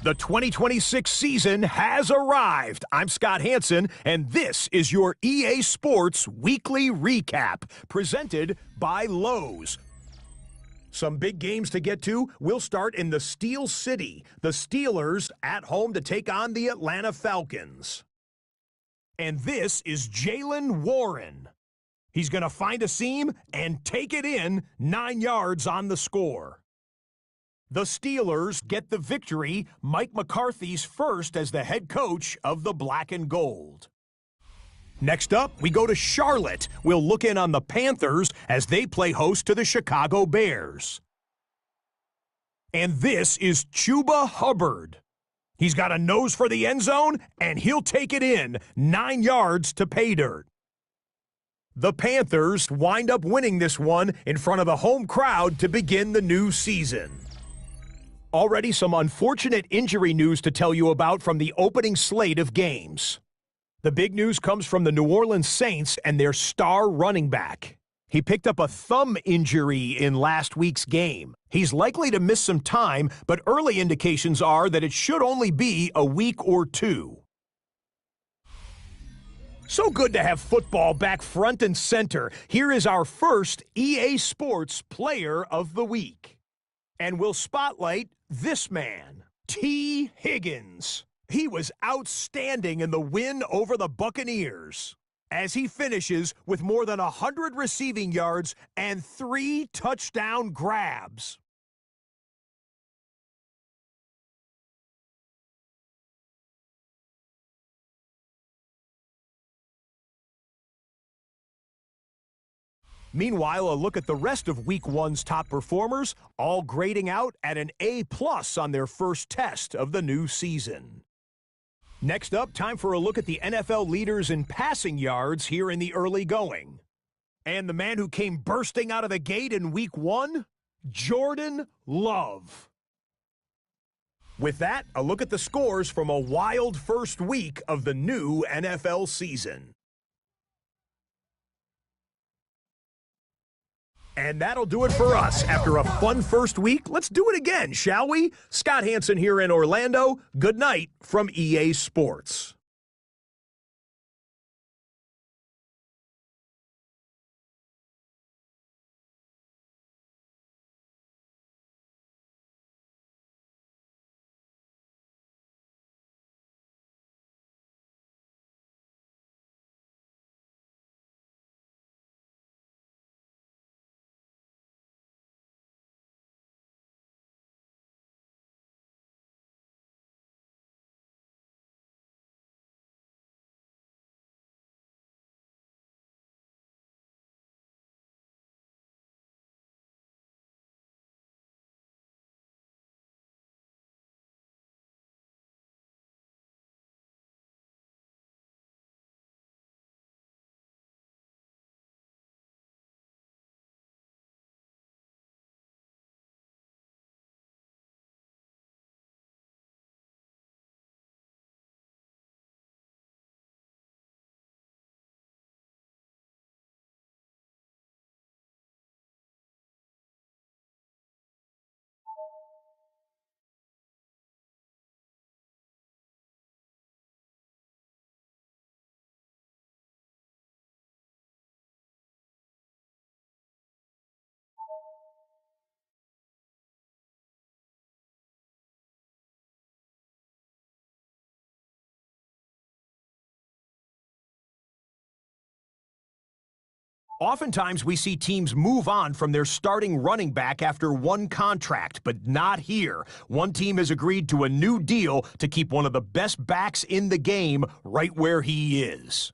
The 2026 season has arrived. I'm Scott Hansen, and this is your EA Sports Weekly Recap, presented by Lowe's. Some big games to get to. We'll start in the Steel City. The Steelers at home to take on the Atlanta Falcons. And this is Jaylen Warren. He's going to find a seam and take it in, 9 yards on the score. The Steelers get the victory, Mike McCarthy's first as the head coach of the Black and Gold. Next up, we go to Charlotte. We'll look in on the Panthers as they play host to the Chicago Bears. And this is Chuba Hubbard. He's got a nose for the end zone, and he'll take it in, 9 yards to pay dirt. The Panthers wind up winning this one in front of the home crowd to begin the new season. Already some unfortunate injury news to tell you about from the opening slate of games. The big news comes from the New Orleans Saints and their star running back. He picked up a thumb injury in last week's game. He's likely to miss some time, but early indications are that it should only be a week or two. So good to have football back front and center. Here is our first EA Sports Player of the Week. And we'll spotlight this man, T. Higgins. He was outstanding in the win over the Buccaneers, as he finishes with more than 100 receiving yards and 3 touchdown grabs. Meanwhile, a look at the rest of Week 1's top performers, all grading out at an A+ on their first test of the new season. Next up, time for a look at the NFL leaders in passing yards here in the early going. And the man who came bursting out of the gate in Week 1, Jordan Love. With that, a look at the scores from a wild first week of the new NFL season. And that'll do it for us. After a fun first week, let's do it again, shall we? Scott Hansen here in Orlando. Good night from EA Sports. Oftentimes, we see teams move on from their starting running back after one contract, but not here. One team has agreed to a new deal to keep one of the best backs in the game right where he is.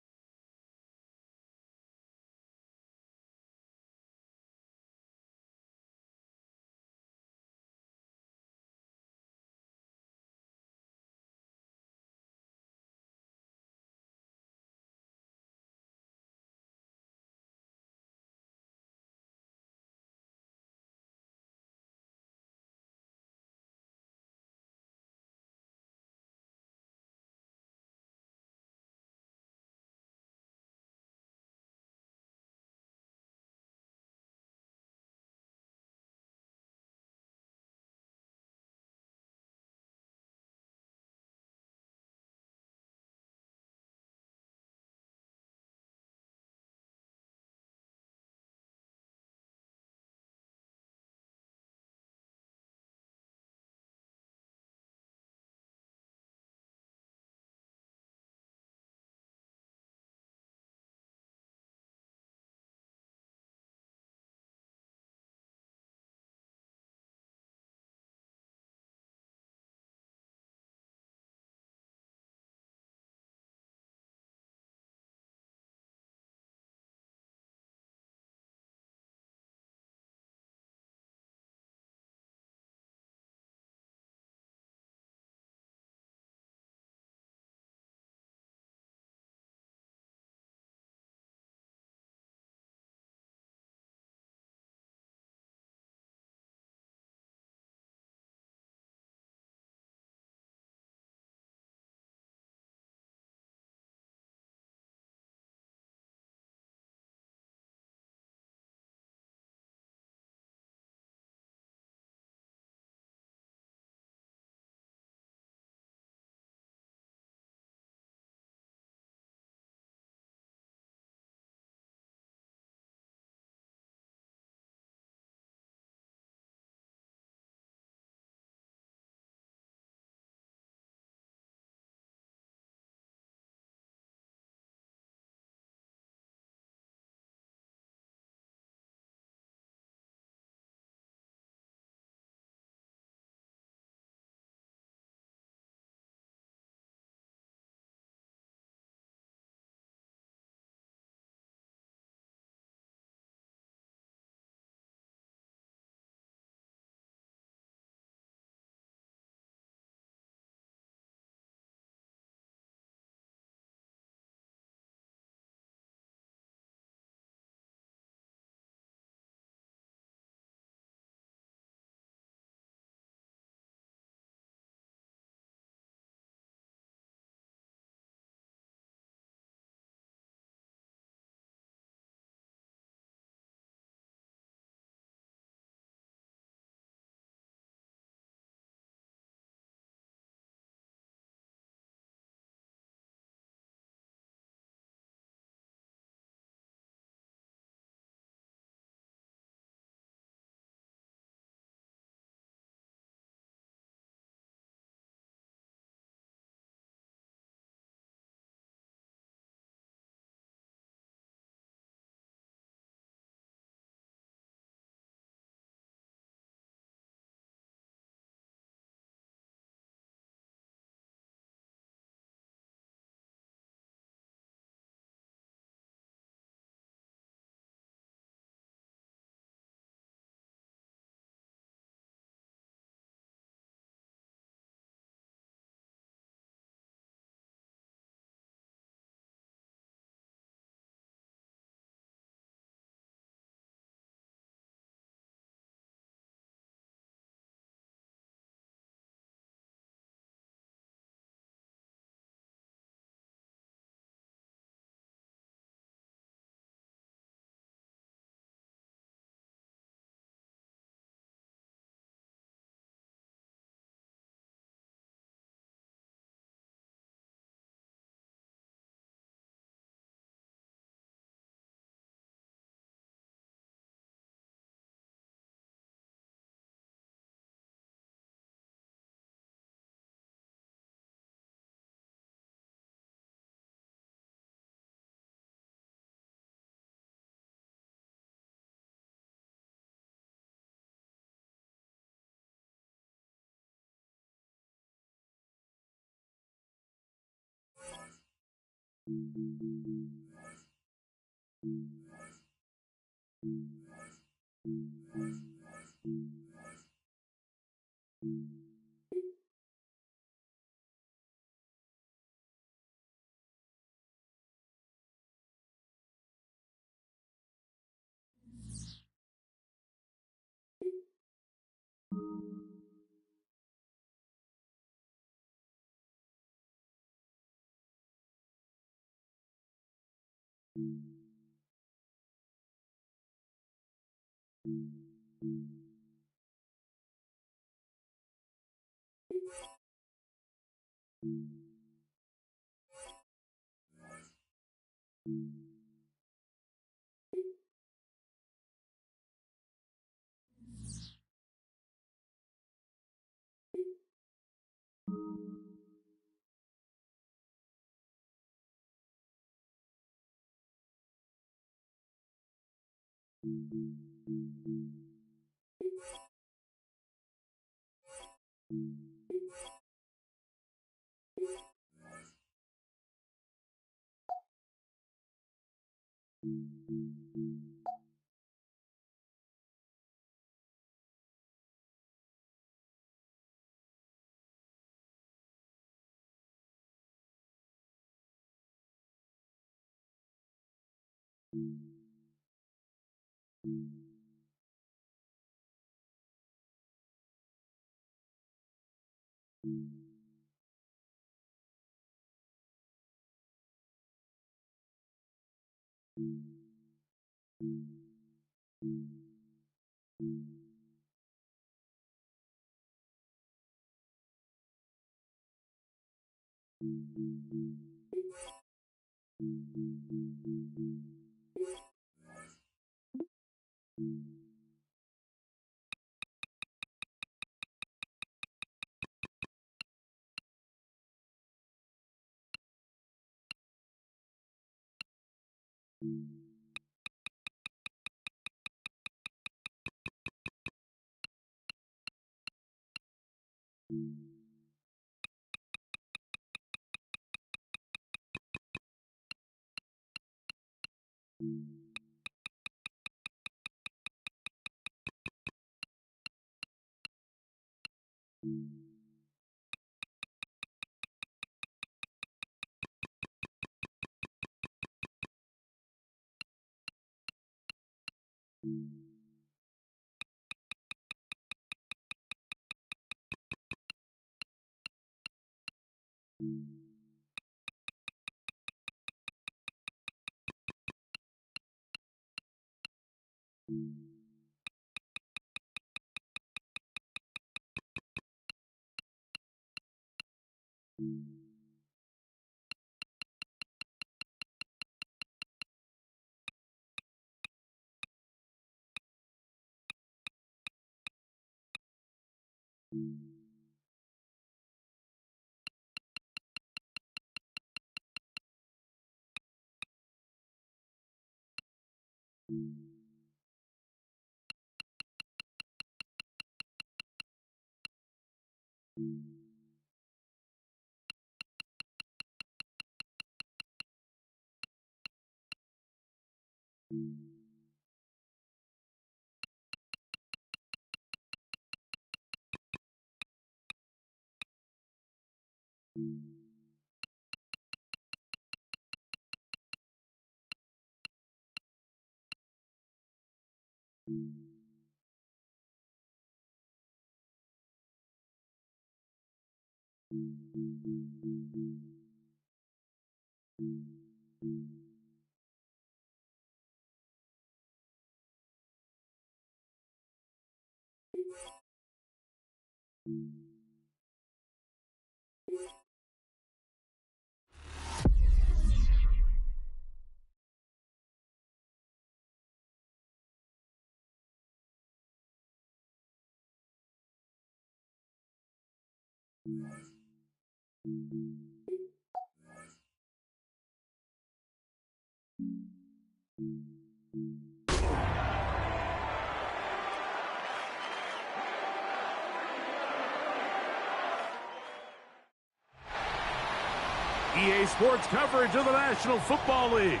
EA Sports coverage of the National Football League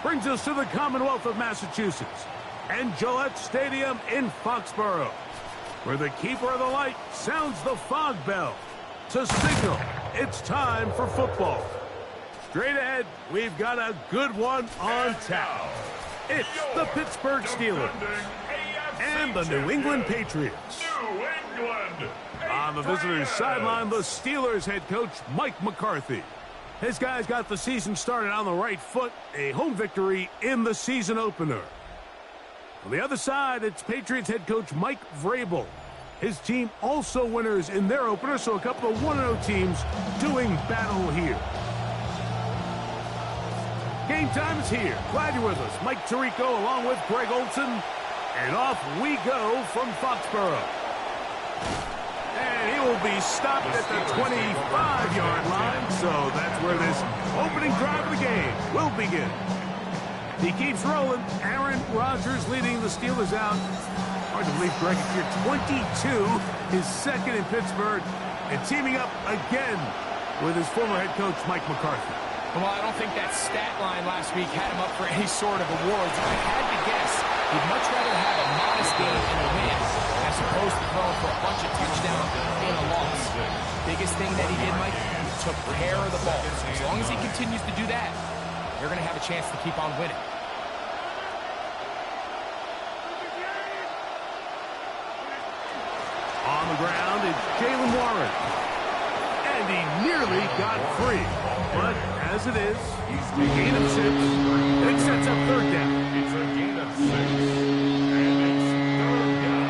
brings us to the Commonwealth of Massachusetts and Gillette Stadium in Foxborough, where the keeper of the light sounds the fog bell to signal it's time for football. Straight ahead, we've got a good one on tap. It's the Pittsburgh Steelers and the New England Patriots. On the visitors' sideline, the Steelers head coach Mike McCarthy. His guys got the season started on the right foot, a home victory in the season opener. On the other side, it's Patriots head coach Mike Vrabel. His team also winners in their opener, so a couple of 1-0 teams doing battle here. Game time is here. Glad you're with us. Mike Tirico along with Greg Olson. And off we go from Foxborough. And he will be stopped at the 25-yard line, so that's where this opening drive of the game will begin. He keeps rolling. Aaron Rodgers leading the Steelers out. Hard to believe, Greg, it's year 22, his second in Pittsburgh, and teaming up again with his former head coach, Mike McCarthy. Well, I don't think that stat line last week had him up for any sort of awards. If I had to guess, he'd much rather have a modest game and a win as opposed to throwing for a bunch of touchdowns and a loss. Biggest thing that he did, Mike, he took care of the ball. As long as he continues to do that, they're going to have a chance to keep on winning. On the ground, it's Jalen Warren. And he nearly got free. But as it is, a gain of 6. And it sets up third down. It's a gain of 6. And it's third down.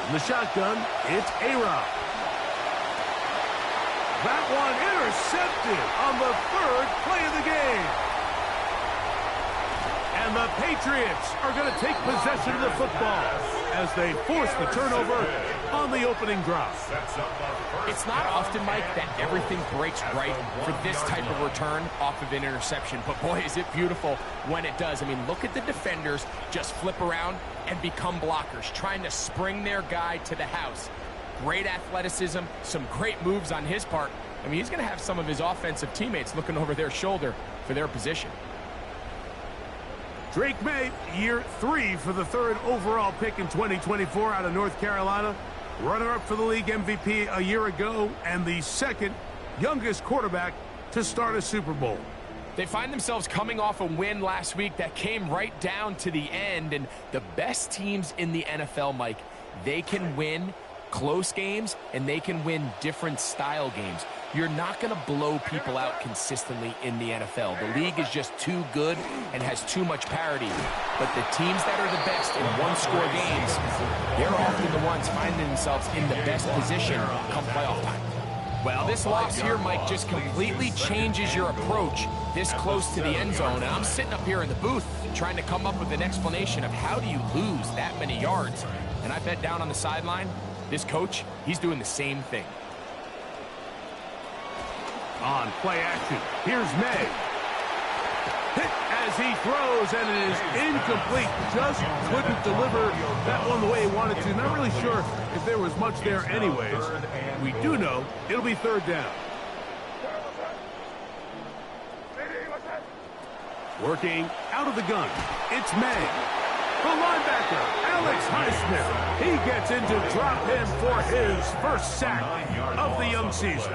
In the shotgun, it's A-Rob. That one intercepted on the third play of the game. And the Patriots are going to take possession of the football as they force the turnover on the opening drive. It's not often, Mike, that everything breaks right for this type of return off of an interception. But, boy, is it beautiful when it does. I mean, look at the defenders just flip around and become blockers, trying to spring their guy to the house. Great athleticism, some great moves on his part. I mean, he's going to have some of his offensive teammates looking over their shoulder for their position. Drake May, year 3 for the 3rd overall pick in 2024 out of North Carolina. Runner-up for the league MVP a year ago and the 2nd youngest quarterback to start a Super Bowl. They find themselves coming off a win last week that came right down to the end. And the best teams in the NFL, Mike, they can win close games and they can win different style games. You're not going to blow people out consistently in the NFL. The league is just too good and has too much parity. But the teams that are the best in one-score games, they're often the ones finding themselves in the best position come playoff time. Well, this loss here, Mike, just completely changes your approach this close to the end zone. And I'm sitting up here in the booth trying to come up with an explanation of how do you lose that many yards. And I bet down on the sideline, this coach, he's doing the same thing. On play action, here's May. Hit as he throws, and it is incomplete. Just couldn't deliver that one the way he wanted to. Not really sure if there was much there anyways. We do know it'll be third down. Working out of the gun, it's May. The linebacker, Alex Highsmith. He gets in to drop him for his first sack of the young season.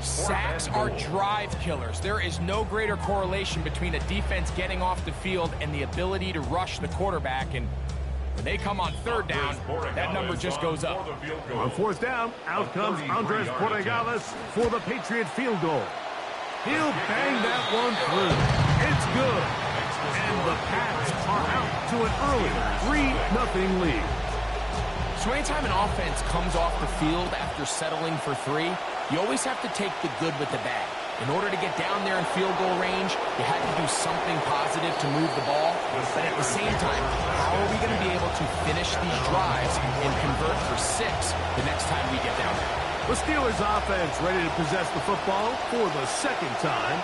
Sacks are drive killers. There is no greater correlation between a defense getting off the field and the ability to rush the quarterback. And when they come on third down, that number just goes up. On fourth down, out comes Andres Porregales for the Patriot field goal. He'll bang that one through. It's good. And the Pats are out to an early 3-0 lead. So anytime an offense comes off the field after settling for 3, you always have to take the good with the bad. In order to get down there in field goal range, you had to do something positive to move the ball. But at the same time, how are we going to be able to finish these drives and convert for 6 the next time we get down there? The Steelers offense ready to possess the football for the second time.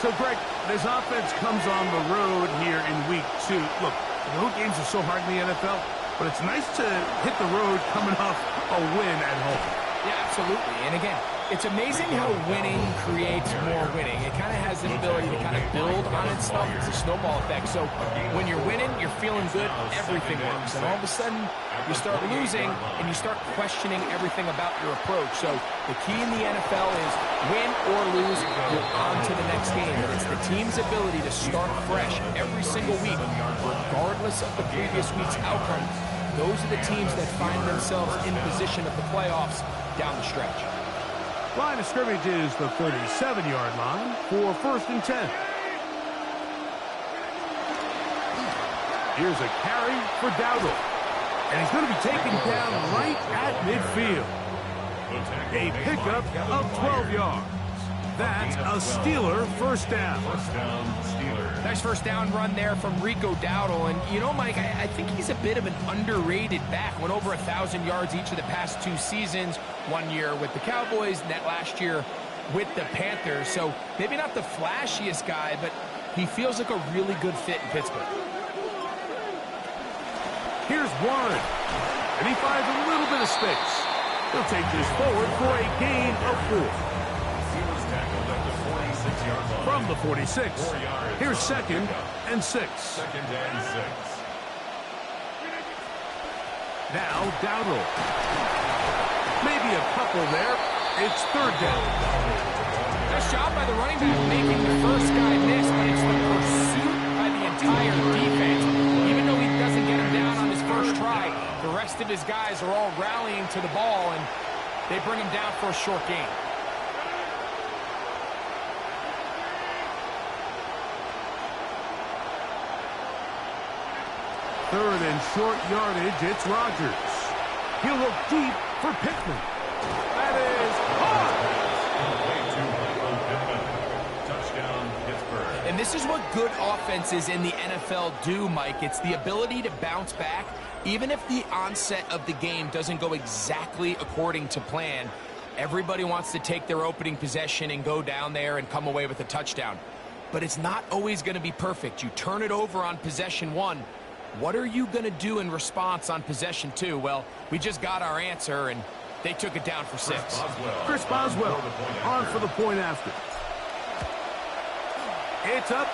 So, Greg, this offense comes on the road here in Week 2. Look, the road games are so hard in the NFL, but it's nice to hit the road coming off a win at home. Yeah, absolutely. And again, it's amazing how winning creates more winning. It kind of has the ability to kind of build on itself. It's a snowball effect. So when you're winning, you're feeling good, everything works. And all of a sudden, you start losing, and you start questioning everything about your approach. So the key in the NFL is win or lose, you're on to the next game. And it's the team's ability to start fresh every single week, regardless of the previous week's outcome. Those are the teams that find themselves in position of the playoffs down the stretch. Line of scrimmage is the 37-yard line for 1st and 10. Here's a carry for Dowdle. And he's going to be taken down right at midfield. A pickup of 12 yards. That's a Steeler first down. Nice first down run there from Rico Dowdle. And, you know, Mike, I think he's a bit of an underrated back. Went over 1,000 yards each of the past 2 seasons. 1 year with the Cowboys, and that last year with the Panthers. So maybe not the flashiest guy, but he feels like a really good fit in Pittsburgh. Here's Warren. And he finds a little bit of space. He'll take this forward for a gain of 4. From the 46, here's 2nd and 6. Now Dowdle. Maybe a couple there. It's 3rd down. Nice job by the running back making the first guy miss, but it's the pursuit by the entire defense. Even though he doesn't get him down on his first try, the rest of his guys are all rallying to the ball, and they bring him down for a short gain. Third and short yardage, it's Rodgers. He'll look deep for Pittman. That is caught. Touchdown, Pittsburgh. And this is what good offenses in the NFL do, Mike. It's the ability to bounce back, even if the onset of the game doesn't go exactly according to plan. Everybody wants to take their opening possession and go down there and come away with a touchdown. But it's not always going to be perfect. You turn it over on possession 1. What are you going to do in response on possession 2? Well, we just got our answer, and they took it down for 6. Chris Boswell on for the point after. It's up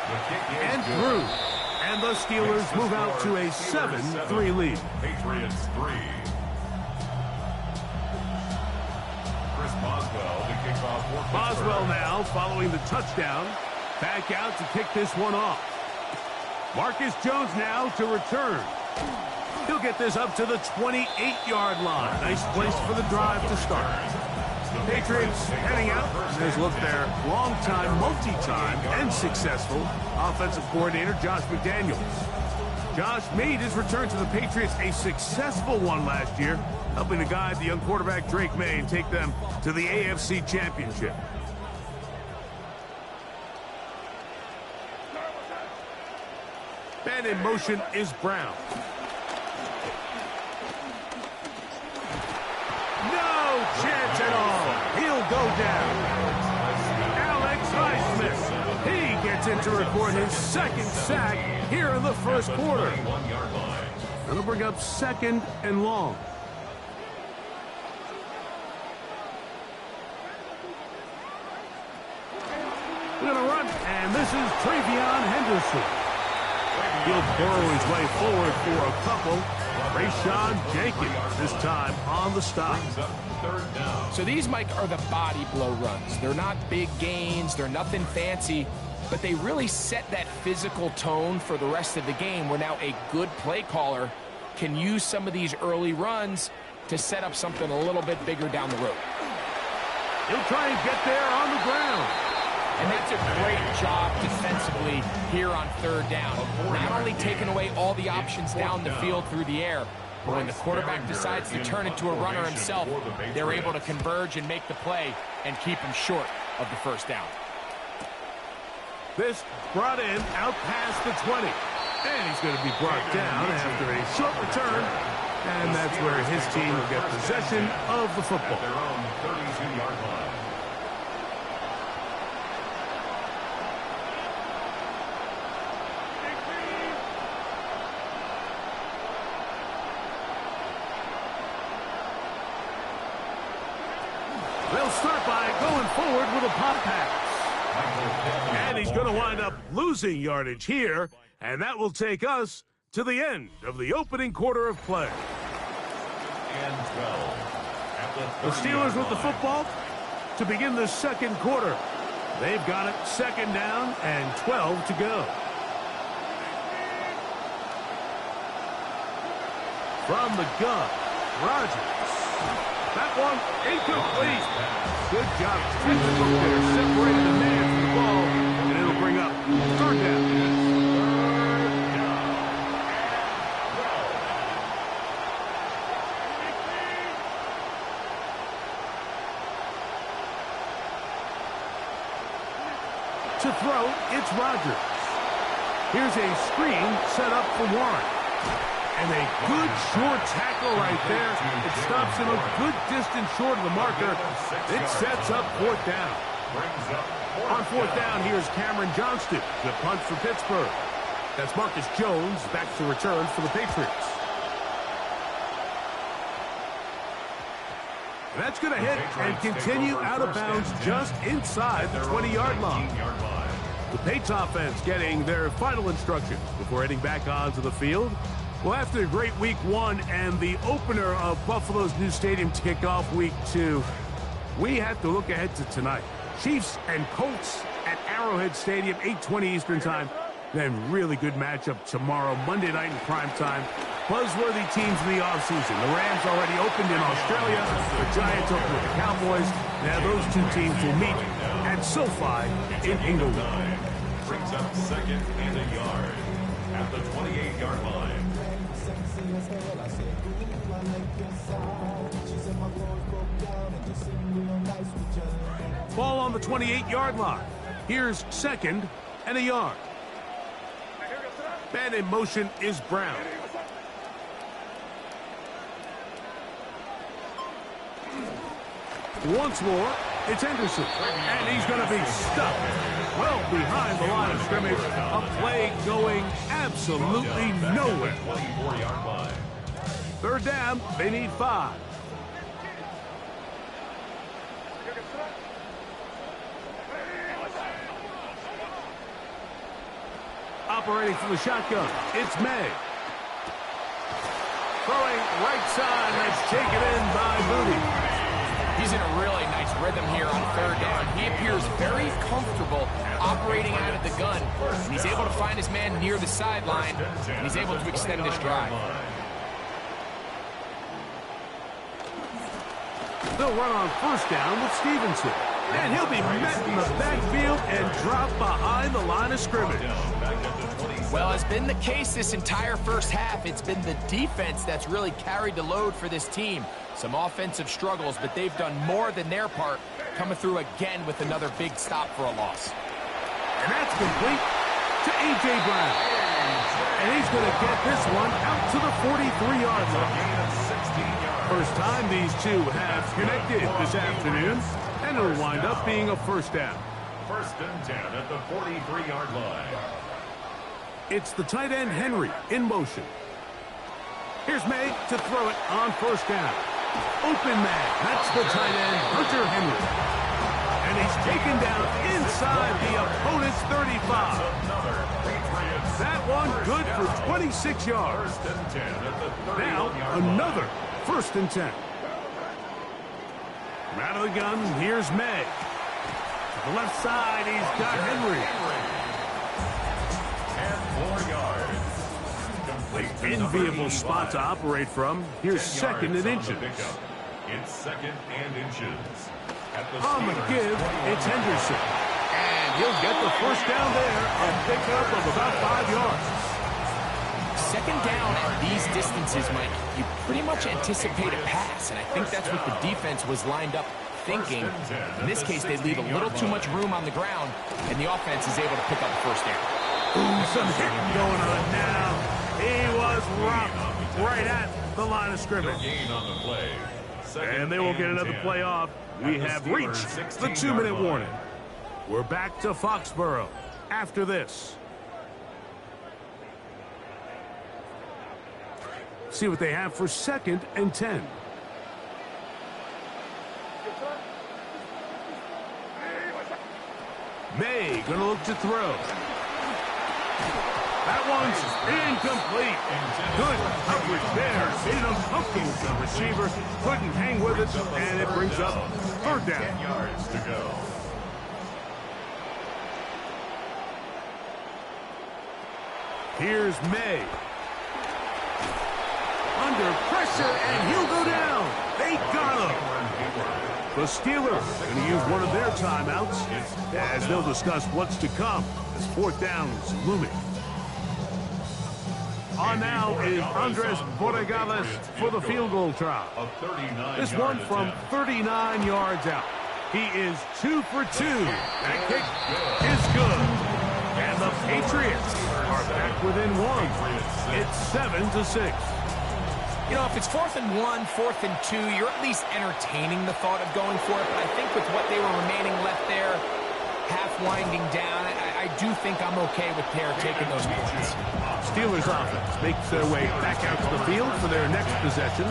and through. And the Steelers move out to a 7-3 lead. Patriots 3. Chris Boswell to kick off for Pittsburgh. Boswell now following the touchdown. Back out to kick this one off. Marcus Jones now to return. He'll get this up to the 28-yard line. Nice place for the drive to start. Patriots heading out. There's look their long-time, multi-time, and successful offensive coordinator, Josh McDaniels. Josh made his return to the Patriots a successful one last year, helping to guide the young quarterback Drake May and take them to the AFC Championship. And in motion is Brown. No chance at all. He'll go down. Alex Highsmith. He gets in to record his 2nd sack here in the first quarter. That'll bring up 2nd and long. We're going to run, and this is Travion Henderson. He'll burrow his way forward for a couple. Rayshawn Jenkins this time on the stop. So these, Mike, are the body blow runs. They're not big gains. They're nothing fancy. But they really set that physical tone for the rest of the game where now a good play caller can use some of these early runs to set up something a little bit bigger down the road. He'll try and get there on the ground. And that's a great job defensively here on 3rd down. Not only taking away all the options down the field through the air, but when the quarterback decides to turn into a runner himself, they're able to converge and make the play and keep him short of the first down. This brought in out past the 20. And he's going to be brought down after a short return And that's where his team will get possession of the football. At their own 32-yard line. They'll start by going forward with a pop pass. And he's going to wind up losing yardage here, and that will take us to the end of the opening quarter of play. And 12. The Steelers with the football to begin the second quarter. They've got it second down and 12 to go. From the gun, Rodgers. That one incomplete. Good job. Technical there. Separated the man from the ball, and it'll bring up third down. To throw, it's Rodgers. Here's a screen set up for Warren. And a good short tackle right there. It stops him a good distance short of the marker. It sets up fourth down. On fourth down, here's Cameron Johnston, the punt for Pittsburgh. That's Marcus Jones back to return for the Patriots. That's going to hit and continue out of bounds just inside the 20-yard line. The Patriots offense getting their final instructions before heading back onto the field. Well, after a great week one and the opener of Buffalo's new stadium to kick off week two, we have to look ahead to tonight. Chiefs and Colts at Arrowhead Stadium, 8:20 Eastern time. Then really good matchup tomorrow, Monday night in prime time. Buzzworthy teams in the offseason. The Rams already opened in Australia. The Giants opened with the Cowboys. Now those two teams will meet at SoFi in Inglewood. Brings up second and a yard at the 28-yard line. Ball on the 28-yard line. Here's second and a yard. Man in motion is Brown. Once more, it's Henderson. And he's going to be stuck well behind the line of scrimmage. A play going absolutely nowhere. 24-yard line. Third down, they need 5. Operating from the shotgun, it's May. Throwing right side, that's taken in by Moody. He's in a really nice rhythm here on third down. He appears very comfortable operating out of the gun. He's able to find his man near the sideline, and he's able to extend this drive. They'll run on first down with Stevenson. And he'll be met in the backfield and dropped behind the line of scrimmage. Well, as been the case this entire first half, it's been the defense that's really carried the load for this team. Some offensive struggles, but they've done more than their part, coming through again with another big stop for a loss. And that's complete to A.J. Brown. And he's going to get this one out to the 43-yard line. First time these two have connected this afternoon, and it'll wind up being a first down. First and 10 at the 43-yard line. It's the tight end Henry in motion. Here's May to throw it on first down. Open man, that's the tight end Hunter Henry. And he's taken down inside the opponent's 35. That one good for 26 yards. Now another first and 10. From out of the gun, here's May. To the left side, he's got Henry. And 4 yards. Enviable spot to operate from. Here's second and inches. It's second and inches. On the give, it's Henderson. And he'll get the first down there. A pickup of about 5 yards. Second down at these distances, Mike, you pretty much anticipate a pass, and I think that's what the defense was lined up thinking. In this case, they leave a little too much room on the ground, and the offense is able to pick up the first down. Ooh, some hitting going on now. He was rocked right at the line of scrimmage. Gain on the play. And they will get another 10. play off. We have reached the 2-minute warning. We're back to Foxborough after this. See what they have for 2nd and 10. May gonna look to throw. That one's incomplete. Good coverage there. Made him pumping. The receiver couldn't hang with it, and it brings up 3rd down. 10 yards to go. Here's May. Under pressure, and he'll go down. They got him. The Steelers going to use one of their timeouts as they'll discuss what's to come as 4th down's looming. On now is Andres Borregales for the field goal try. This one from 39 yards out. He is 2 for 2. That kick is good. And the Patriots are back within 1. It's 7-6. You know, if it's 4th and 1, 4th and 2, you're at least entertaining the thought of going for it. But I think with what they were remaining left there, half winding down, I do think I'm okay with their taking those points. Steelers offense makes their way back out to the field for their next possession.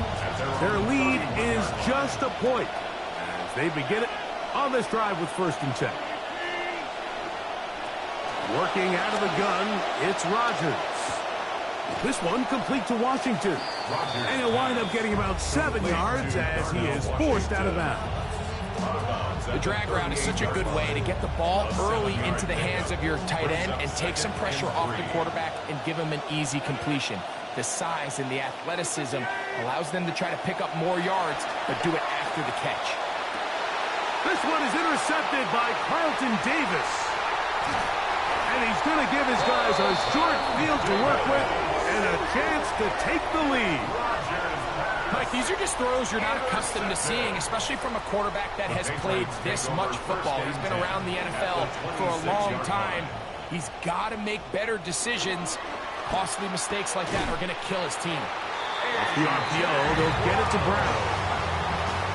Their lead is just a point as they begin it on this drive with 1st and 10. Working out of the gun, it's Rodgers. This one complete to Washington. And he'll wind up getting about 7 yards as he is forced out of bounds. The drag route is such a good way to get the ball early into the hands of your tight end and take some pressure off the quarterback and give him an easy completion. The size and the athleticism allows them to try to pick up more yards, but do it after the catch. This one is intercepted by Carlton Davis. And he's going to give his guys a short field to work with and a chance to take the lead. Mike, these are just throws you're not accustomed to seeing, especially from a quarterback that has played this much football. He's been around the NFL for a long time. He's got to make better decisions. Costly mistakes like that are going to kill his team. The RPO, they'll get it to Brown.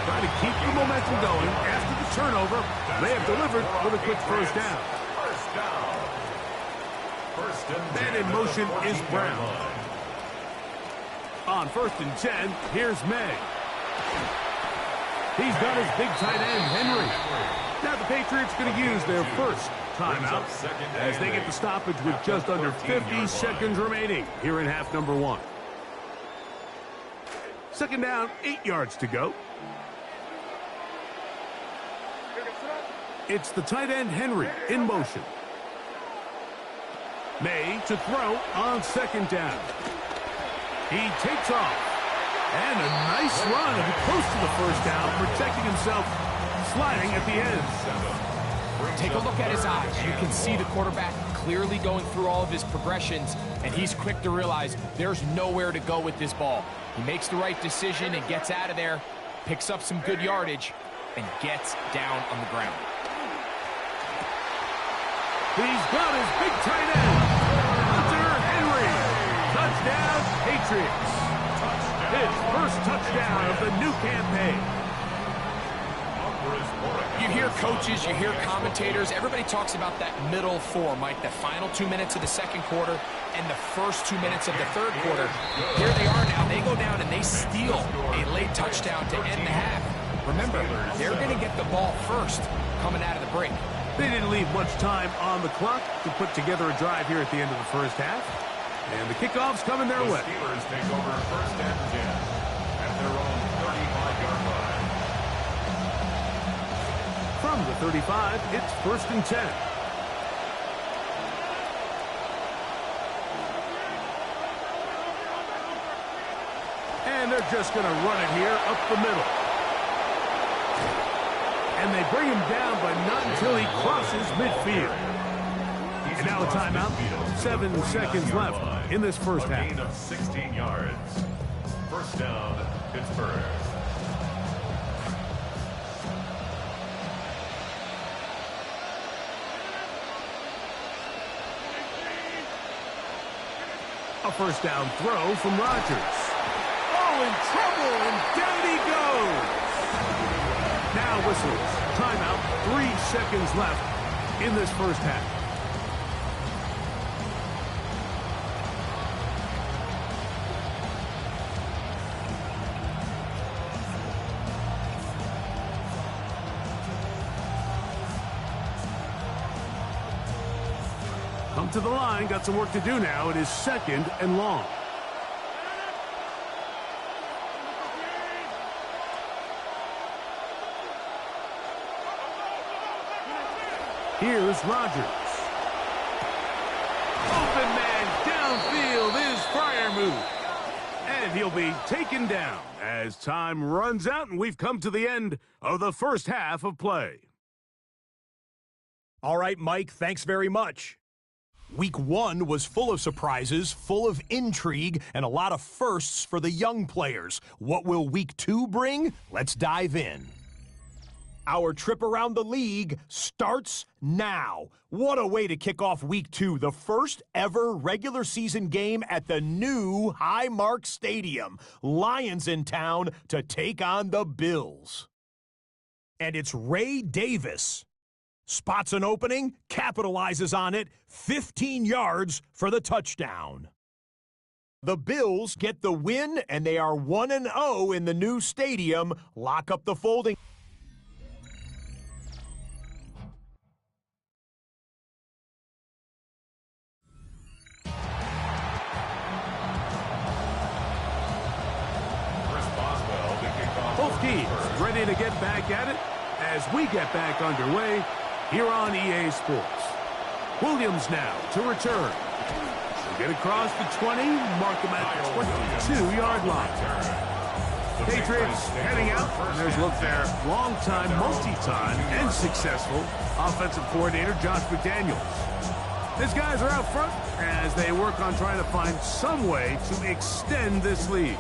Trying to keep the momentum going after the turnover. They have delivered with a quick 1st down. Man in motion is Brown. On 1st and 10, here's May. He's got his big tight end, Henry. Now the Patriots going to use their 1st timeout as they get the stoppage with just under 50 seconds remaining here in half number 1. 2nd down, 8 yards to go. It's the tight end, Henry, in motion. May to throw on 2nd down. He takes off. And a nice run close to the 1st down, protecting himself, sliding at the end. Take a look at his eyes. You can see the quarterback clearly going through all of his progressions, and he's quick to realize there's nowhere to go with this ball. He makes the right decision and gets out of there, picks up some good yardage, and gets down on the ground. He's got his big tight end, Hunter Henry. Touchdown, Patriots. His 1st touchdown of the new campaign. You hear coaches, you hear commentators, everybody talks about that middle 4, Mike, the final 2 minutes of the 2nd quarter and the first 2 minutes of the 3rd quarter. Here they are now. They go down and they steal a late touchdown to end the half. Remember, they're going to get the ball first coming out of the break. They didn't leave much time on the clock to put together a drive here at the end of the 1st half. And the kickoff's coming their way. The Steelers take over 1st and 10 at their own 35-yard line. From the 35, it's 1st and 10. And they're just going to run it here up the middle. And they bring him down, but not until he crosses midfield. And now a timeout. 7 seconds left in this 1st half. Gain of 16 yards. 1st down, Pittsburgh. A 1st down throw from Rodgers. Oh, in trouble, and down he goes. Now whistles. Timeout. 3 seconds left in this first half. Come to the line, got some work to do now. It is 2nd and long. Here's Rodgers. Open man downfield is Freiermuth. And he'll be taken down as time runs out, and we've come to the end of the first half of play. All right, Mike, thanks very much. Week 1 was full of surprises, full of intrigue, and a lot of firsts for the young players. What will Week 2 bring? Let's dive in. Our trip around the league starts now. What a way to kick off Week 2, the first ever regular season game at the new Highmark Stadium. Lions in town to take on the Bills. And it's Ray Davis. Spots an opening, capitalizes on it, 15 yards for the touchdown. The Bills get the win, and they are 1-0 in the new stadium. Lock up the folding. Both teams ready to get back at it as we get back underway here on EA Sports. Williams now to return. Get across the 20, mark him at the 22-yard line. Patriots heading out, and there's a look there. Long-time, multi-time, and successful offensive coordinator Josh McDaniels. His guys are out front as they work on trying to find some way to extend this lead.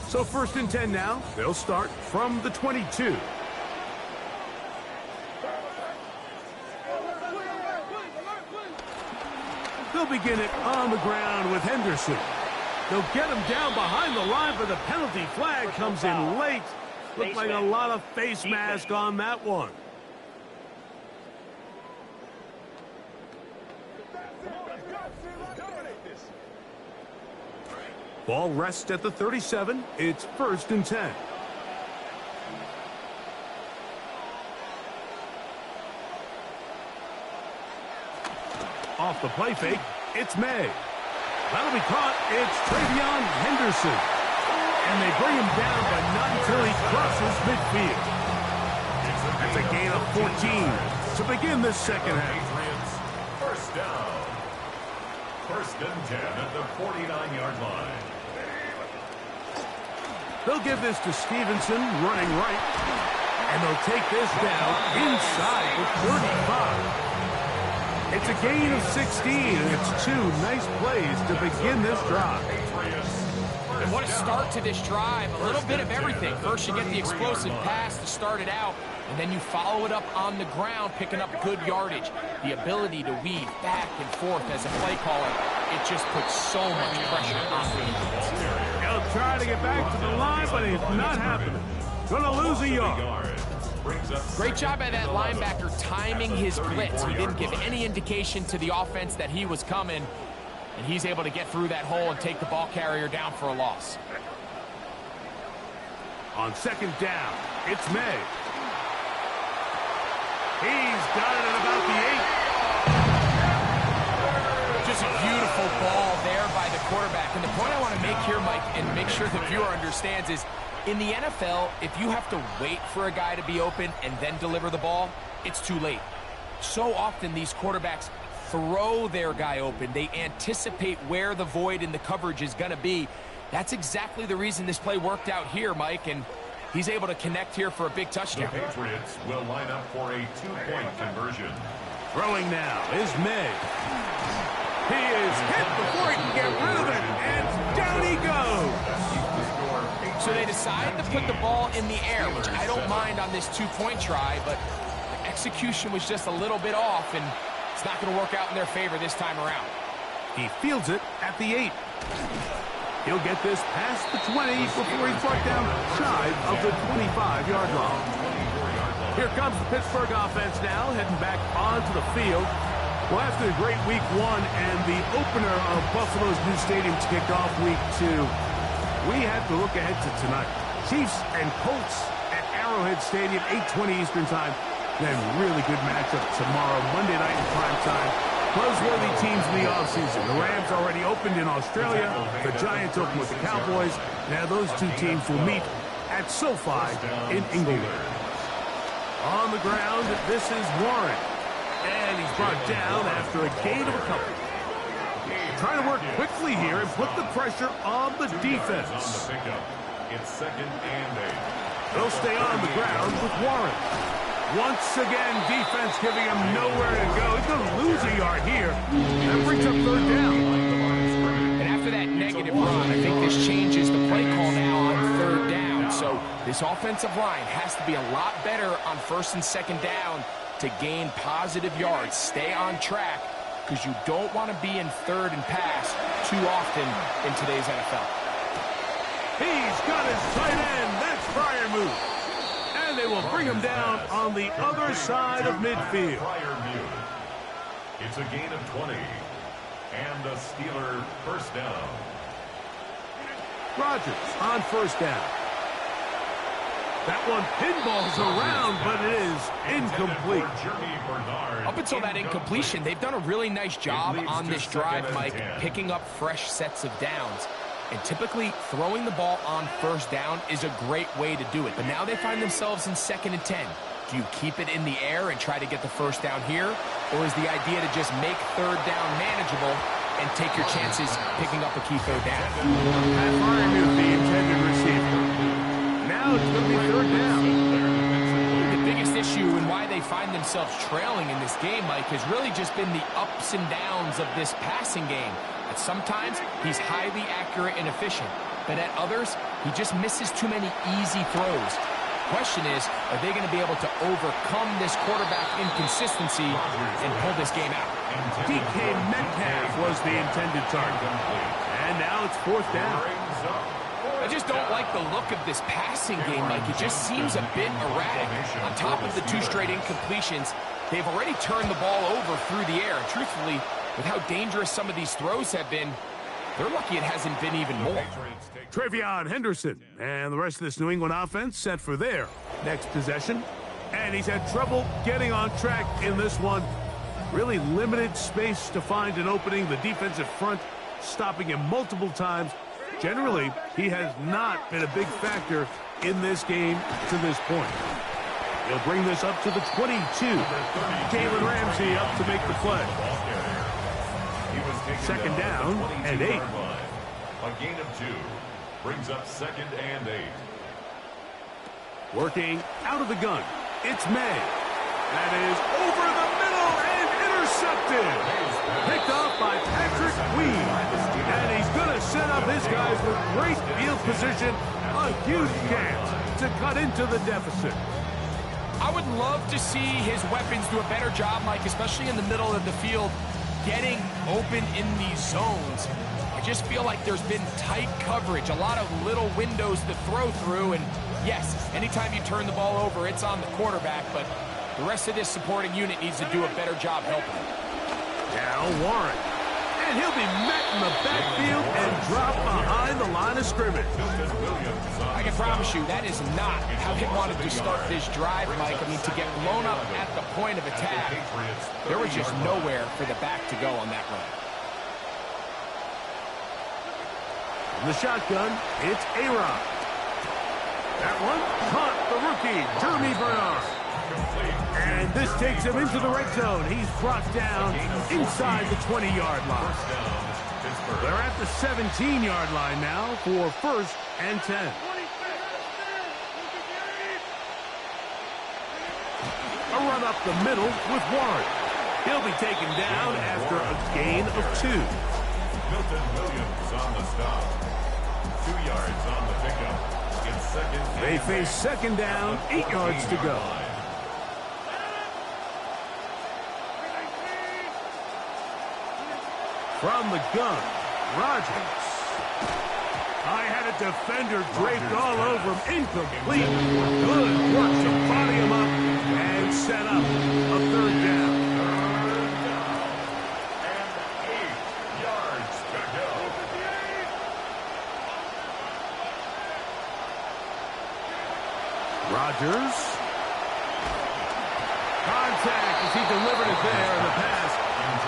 So 1st and 10 now. They'll start from the 22. They'll begin it on the ground with Henderson. They'll get him down behind the line, but the penalty flag comes in late. Looked like a lot of face mask on that one. Ball rests at the 37. It's 1st and 10. Off the play fake, it's May. That'll be caught. It's Travion Henderson. And they bring him down, but not until he crosses midfield. That's a gain of 14 to begin this second half. First down. 1st and 10 at the 49-yard line. They'll give this to Stevenson, running right. And they'll take this down inside the 35. It's a gain of 16, and it's 2 nice plays to begin this drive. And what a start to this drive. A little bit of everything. First, you get the explosive pass to start it out, and then you follow it up on the ground, picking up good yardage. The ability to weave back and forth as a play caller, it just puts so much pressure on the defense. He'll try to get back to the line, but it's not happening. Gonna lose a yard. Great job by that linebacker timing his blitz. He didn't give any indication to the offense that he was coming, and he's able to get through that hole and take the ball carrier down for a loss. On 2nd down, it's May. He's got it at about the 8. Just a beautiful ball there by the quarterback. And the point I want to make here, Mike, and make sure the viewer understands is, in the NFL, if you have to wait for a guy to be open and then deliver the ball, it's too late. So often these quarterbacks throw their guy open. They anticipate where the void in the coverage is going to be. That's exactly the reason this play worked out here, Mike, and he's able to connect here for a big touchdown. The Patriots will line up for a 2-point conversion. Throwing now is May. He is hit before he can get rid of it, and down he goes. So they decide to put the ball in the air, which I don't mind on this 2-point try, but the execution was just a little bit off, and it's not going to work out in their favor this time around. He fields it at the 8. He'll get this past the 20 before he's brought down shy of the 25-yard line. Here comes the Pittsburgh offense now, heading back onto the field. Well, after the great Week 1 and the opener of Buffalo's new stadium to kick off Week 2, we have to look ahead to tonight. Chiefs and Colts at Arrowhead Stadium, 8:20 Eastern Time. Then really good matchup tomorrow, Monday night in prime time. Buzzworthy teams in the offseason. The Rams already opened in Australia. The Giants opened with the Cowboys. Now those two teams will meet at SoFi in England. On the ground, this is Warren. And he's brought down after a gain of a couple. Trying to work quickly here and put the pressure on the defense. It's 2nd and 8. They'll stay on the ground with Warren. Once again, defense giving him nowhere to go. He's going to lose a yard here. That brings up 3rd down. And after that negative run, I think this changes the play call now on 3rd down. So this offensive line has to be a lot better on 1st and 2nd down to gain positive yards. Stay on track, because you don't want to be in 3rd and pass too often in today's NFL. He's got his tight end. That's Freiermuth. And they will bring him down on the other side of midfield. It's a gain of 20. And a Steeler 1st down. Rodgers on 1st down. That one pinballs around, but it is incomplete. Up until that incompletion, they've done a really nice job on this drive, Mike, picking up fresh sets of downs. And typically, throwing the ball on 1st down is a great way to do it. But now they find themselves in 2nd and 10. Do you keep it in the air and try to get the 1st down here? Or is the idea to just make 3rd down manageable and take your chances picking up a key 3rd down? That Freiermuth, the intended receiver. Now it's going to be 3rd down. The biggest issue and why they find themselves trailing in this game, Mike, has really just been the ups and downs of this passing game. At sometimes, he's highly accurate and efficient, but at others, he just misses too many easy throws. Question is, are they going to be able to overcome this quarterback inconsistency and pull this game out? DK Metcalf was the intended target. And now it's 4th down. I just don't like the look of this passing game, Mike. It just seems a bit erratic. On top of the 2 straight incompletions, they've already turned the ball over through the air. And truthfully, with how dangerous some of these throws have been, they're lucky it hasn't been even more. Trevion Henderson and the rest of this New England offense set for their next possession. And he's had trouble getting on track in this one. Really limited space to find an opening. The defensive front stopping him multiple times. Generally, he has not been a big factor in this game to this point. He'll bring this up to the 22. Jalen Ramsey up to make the play. 2nd down and 8. A gain of 2 brings up 2nd and 8. Working out of the gun, it's May. That is over the middle and intercepted. Picked off by Patrick Weed. And he's going to set up his guys with great field position. A huge chance to cut into the deficit. I would love to see his weapons do a better job, Mike, especially in the middle of the field, getting open in these zones. I just feel like there's been tight coverage, a lot of little windows to throw through, and yes, anytime you turn the ball over, it's on the quarterback, but the rest of this supporting unit needs to do a better job helping. Now Warren. And he'll be met in the backfield and dropped behind the line of scrimmage. I can promise you that is not how they wanted to start this drive, Mike. I mean, to get blown up at the point of attack, there was just nowhere for the back to go on that run. In the shotgun, it's A-Rod. That one caught the rookie, Jeremy Bernard. And this takes him into the red zone. He's brought down inside the 20-yard line. They're at the 17-yard line now for 1st and 10. A run up the middle with Warren. He'll be taken down after a gain of 2. Milton Williams on the stop. 2 yards on the pickup. It's 2nd. They face 2nd down, 8 yards to go. From the gun, Rodgers. I had a defender draped all over him. Incomplete. Good work to body him up and set up a third down. And 8 yards to go. Rodgers. Contact as he delivered it there, and the pass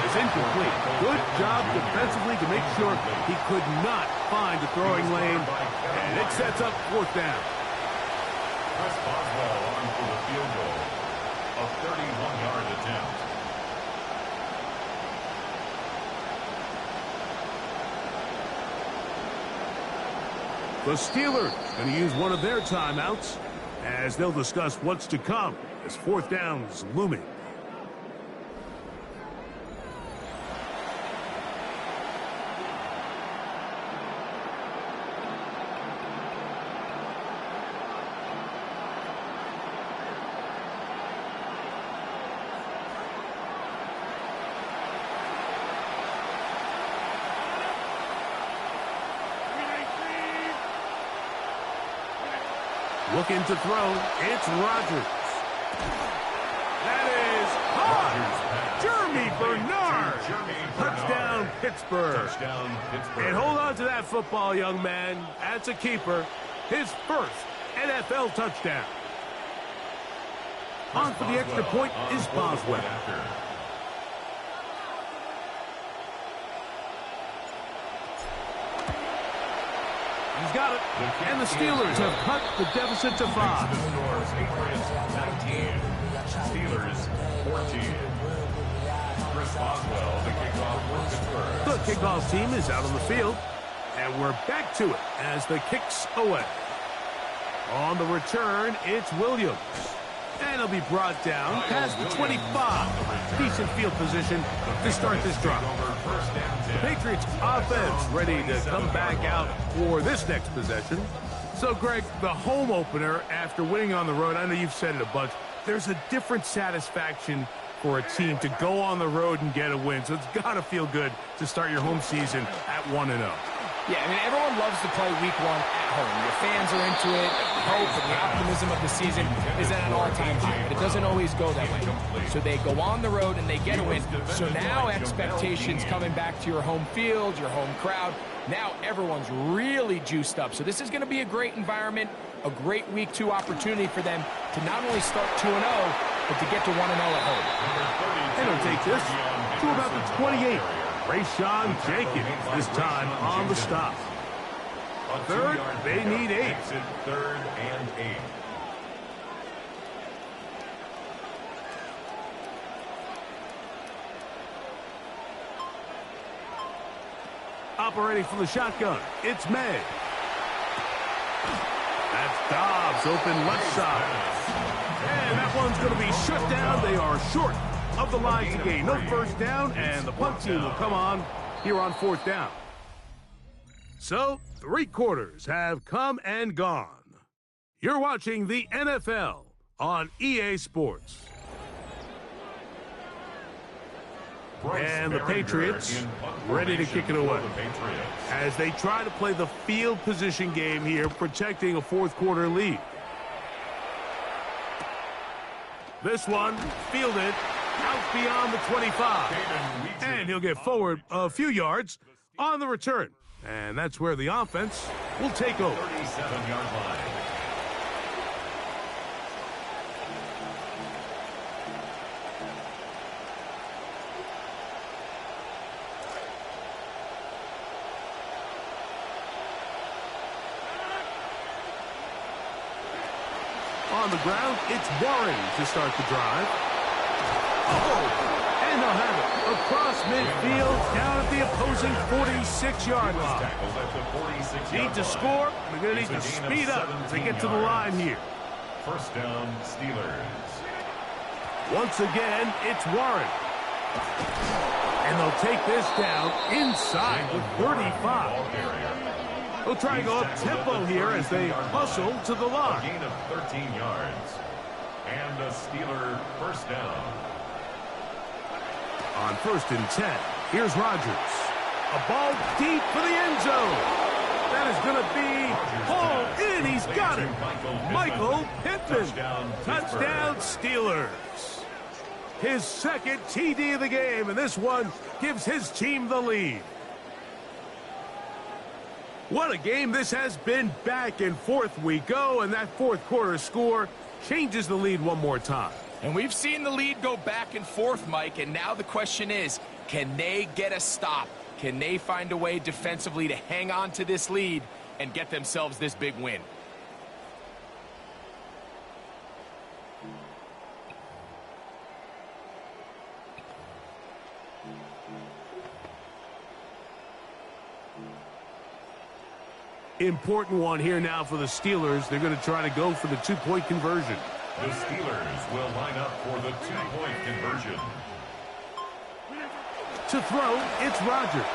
is incomplete. Good job defensively to make sure he could not find the throwing lane, and it sets up fourth down. Chris Boswell on for the field goal. A 31-yard attempt. The Steelers going to use one of their timeouts as they'll discuss what's to come as fourth down is looming. Looking to throw, it's Rodgers. That is caught. Jeremy Bernard. Touchdown, Pittsburgh. Touchdown, Pittsburgh. And hold on to that football, young man. That's a keeper. His first NFL touchdown. On for the extra point is Boswell. He's got it. And the Steelers have cut the deficit to 5. Patriots 19. Steelers 14. Chris Boswell, the kickoff for Pittsburgh. The kickoff team is out on the field. And we're back to it as the kick's away. On the return, it's Williams. And he'll be brought down past the 25. Decent field position to start this drive. The Patriots offense ready to come back out for this next possession. So, Greg, the home opener after winning on the road, I know you've said it a bunch, there's a different satisfaction for a team to go on the road and get a win. So it's got to feel good to start your home season at 1-0. Yeah, I mean, everyone loves to play week 1 at home. Your fans are into it. The hope and the optimism of the season is at an all-time high, but it doesn't always go that way. So they go on the road and they get a win. So now expectations coming back to your home field, your home crowd. Now everyone's really juiced up. So this is going to be a great environment, a great week 2 opportunity for them to not only start 2-0, but to get to 1-0 at home. And he'll take this to about the 28. Rayshawn Jenkins this time on the stop. Third, they need 8. Third and 8. Operating from the shotgun, it's May. That's Dobbs open left side. And that one's going to be shut down. They are short of the line to gain. No first down, and the punt team will come on here on fourth down. So, 3 quarters have come and gone. You're watching the NFL on EA Sports. And the Patriots ready to kick it away as they try to play the field position game here, protecting a fourth quarter lead. This one fielded out beyond the 25. And he'll get forward a few yards on the return. And that's where the offense will take over. 37-yard line. On the ground, it's Warren to start the drive. Oh, and they'll have it across midfield down at the opposing 46-yard line. Need to score. They're going to need to speed up to get to the line here. First down, Steelers. Once again, it's Warren. And they'll take this down inside the 35. They'll try and go up tempo here as they hustle to the line. A gain of 13 yards. And a Steeler first down. On 1st and 10, here's Rodgers. A ball deep for the end zone. That is going to be hauled in. He's got it. Michael Pittman. Touchdown Steelers. His second TD of the game, and this one gives his team the lead. What a game this has been. Back and forth we go, and that fourth quarter score changes the lead one more time. And we've seen the lead go back and forth, Mike, and now the question is, can they get a stop? Can they find a way defensively to hang on to this lead and get themselves this big win? Important one here now for the Steelers. They're going to try to go for the two-point conversion. The Steelers will line up for the two-point conversion. To throw, it's Rodgers.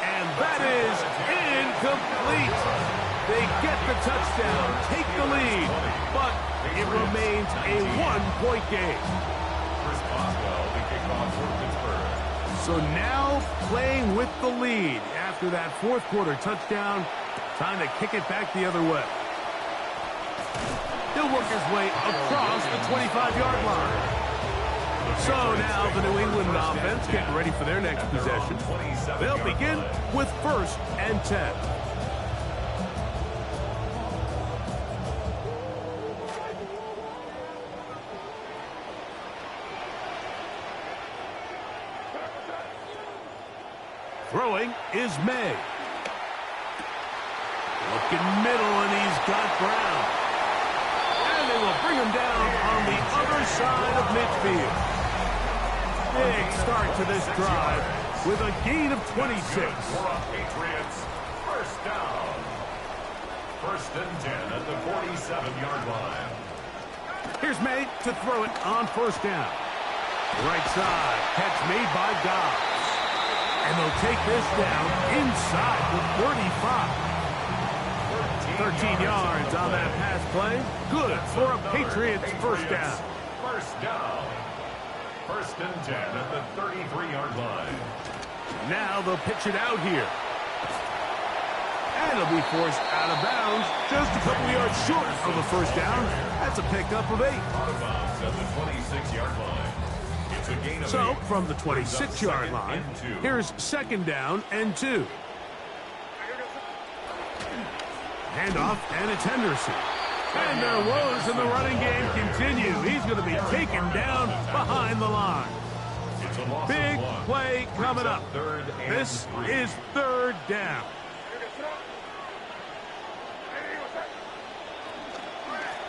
And that is incomplete. They get the touchdown, take the lead, but it remains a one-point game. Chris Boswell, the kickoff for Pittsburgh. So now playing with the lead after that fourth quarter touchdown, time to kick it back the other way. He'll work his way across the 25-yard line. So now the New England offense getting ready for their next possession. They'll begin with 1st and 10. Throwing is May. Looking middle, and he's got Brown. And they will bring him down on the other side of midfield. Big start to this drive with a gain of 26. Patriots, first down. 1st and 10 at the 47-yard line. Here's May to throw it on 1st down. Right side, catch made by Dobbs. And they'll take this down inside the 35. 13 yards on that pass play. Good for a Patriots first down. First down. 1st and 10 at the 33-yard line. Now they'll pitch it out here. And it'll be forced out of bounds. Just a couple yards short of the first down. That's a pickup of 8. Out of bounds at the 26-yard line. It's a gain of 8. So from the 26-yard line, here's 2nd down and 2. Handoff, and it's Henderson. And their woes in the running game continue. He's going to be taken down behind the line. Big play coming up. This is 3rd down.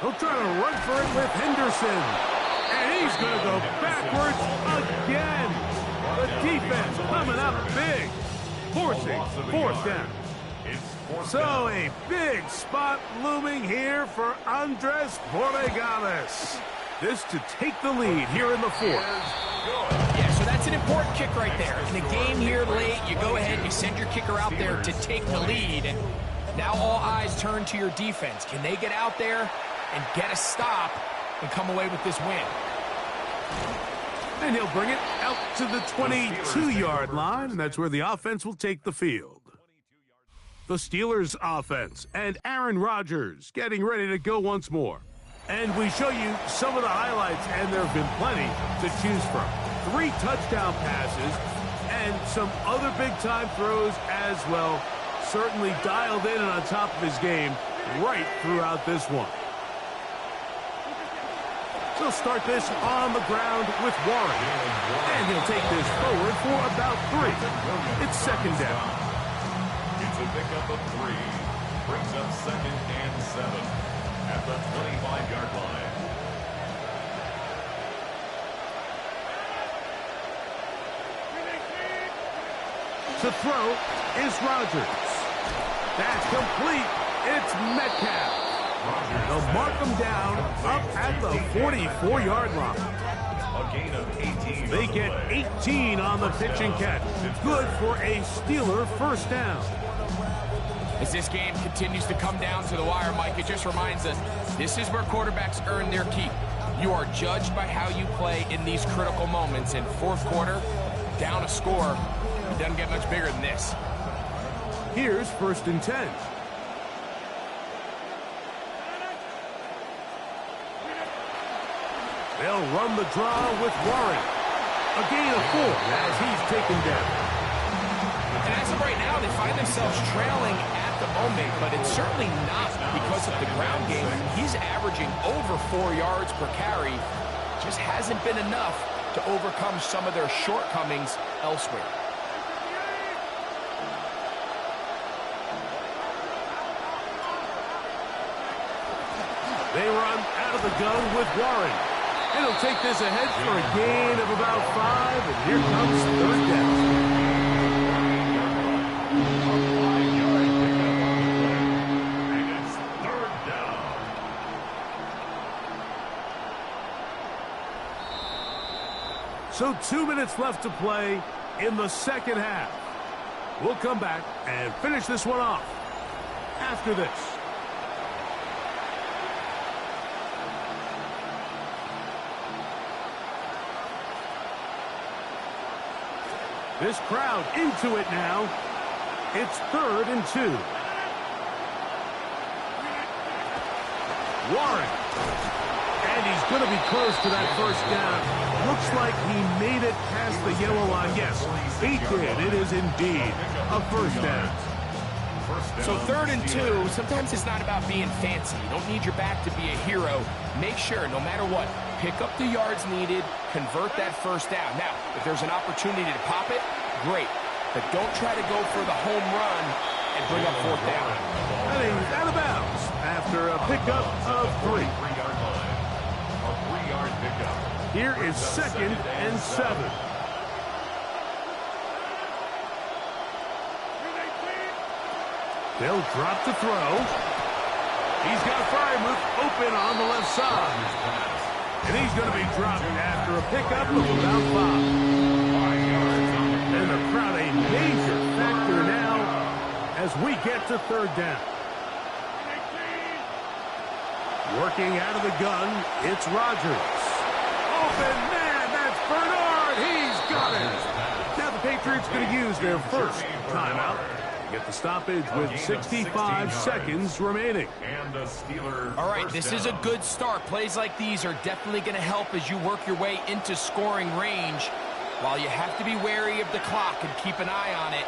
He'll try to run for it with Henderson. And he's going to go backwards again. The defense coming up big. Forcing 4th down. So a big spot looming here for Andres Borregales. This to take the lead here in the 4th. Yeah, so that's an important kick right there. In a game here late, you go ahead and you send your kicker out there to take the lead. And now all eyes turn to your defense. Can they get out there and get a stop and come away with this win? And he'll bring it out to the 22-yard line, and that's where the offense will take the field. The Steelers offense and Aaron Rodgers getting ready to go once more. And we show you some of the highlights, and there have been plenty to choose from. 3 touchdown passes and some other big-time throws as well. Certainly dialed in and on top of his game right throughout this one. He'll start this on the ground with Warren. And he'll take this forward for about 3. It's 2nd down. It's a pickup of 3. Brings up 2nd and 7 at the 25-yard line. To throw is Rodgers. That's complete. It's Metcalf. They'll mark him down up at the 44-yard line. A gain of 18. They get 18 on the pitch and catch. Good for a Steeler first down. As this game continues to come down to the wire, Mike, it just reminds us this is where quarterbacks earn their keep. You are judged by how you play in these critical moments. In 4th quarter, down a score, It doesn't get much bigger than this. Here's 1st and 10. They'll run the draw with Warren. A gain of 4 as he's taken down. And as of right now, they find themselves trailing at the moment, but it's certainly not because of the ground game. He's averaging over 4 yards per carry. Just hasn't been enough to overcome some of their shortcomings elsewhere. They run out of the gun with Warren. It'll take this ahead for a gain of about 5, and here comes 3rd down. And it's 3rd down. So 2 minutes left to play in the 2nd half. We'll come back and finish this one off after this. This crowd into it now. It's 3rd and 2. Warren. And he's going to be close to that 1st down. Looks like he made it past the yellow line. Yes, he did. It is indeed a 1st down. So 3rd and 2, sometimes it's not about being fancy. You don't need your back to be a hero. Make sure, no matter what, pick up the yards needed, convert that 1st down. Now, if there's an opportunity to pop it, great. But don't try to go for the home run and bring up 4th down. And he's out of bounds after a pickup of 3. 3-yard line. A 3-yard pickup. Here is 2nd and 7. They'll drop to throw. He's got Frymouth open on the left side. And he's going to be dropped after a pickup of about 5. And the crowd a major factor now as we get to 3rd down. Working out of the gun, it's Rodgers. Open man, that's Bernard. He's got it. Now the Patriots going to use their 1st timeout. Get the stoppage with 65 seconds remaining. And the Steelers. All right, this is a good start. Plays like these are definitely going to help as you work your way into scoring range. While you have to be wary of the clock and keep an eye on it,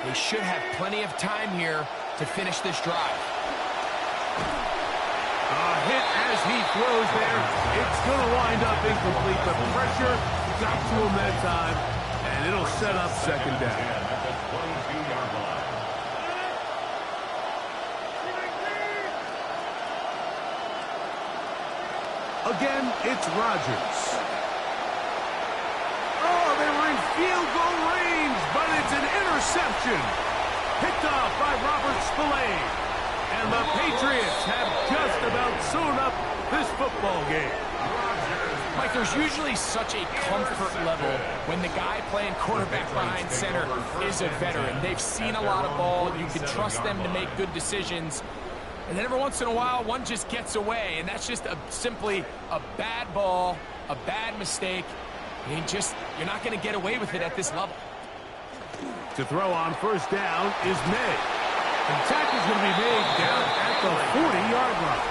they should have plenty of time here to finish this drive. A hit as he throws there. It's going to wind up incomplete. The pressure got to him that time, and it'll set up 2nd down. At the 22-yard line. Again, it's Rodgers. Oh, they were in field goal range, but it's an interception. Picked off by Robert Spillane. And the Patriots have just about sewn up this football game. Mike, there's usually such a comfort level when the guy playing quarterback behind center is a veteran. They've seen a lot of ball. You can trust them to make good decisions. And then every once in a while, one just gets away, and that's just simply a bad ball, a bad mistake. You're not going to get away with it at this level. To throw on 1st down is May. And the tackle's going to be made down at the 40-yard line.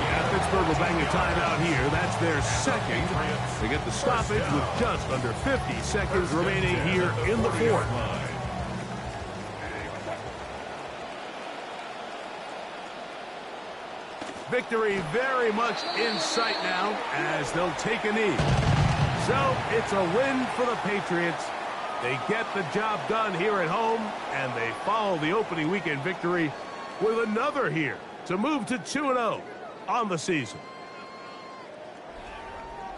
Yeah, Pittsburgh will bang a timeout here. That's their 2nd. They get the stoppage with just under 50 seconds remaining here in the 4th. Victory very much in sight now as they'll take a knee. So it's a win for the Patriots. They get the job done here at home, and they follow the opening weekend victory with another here to move to 2-0 on the season.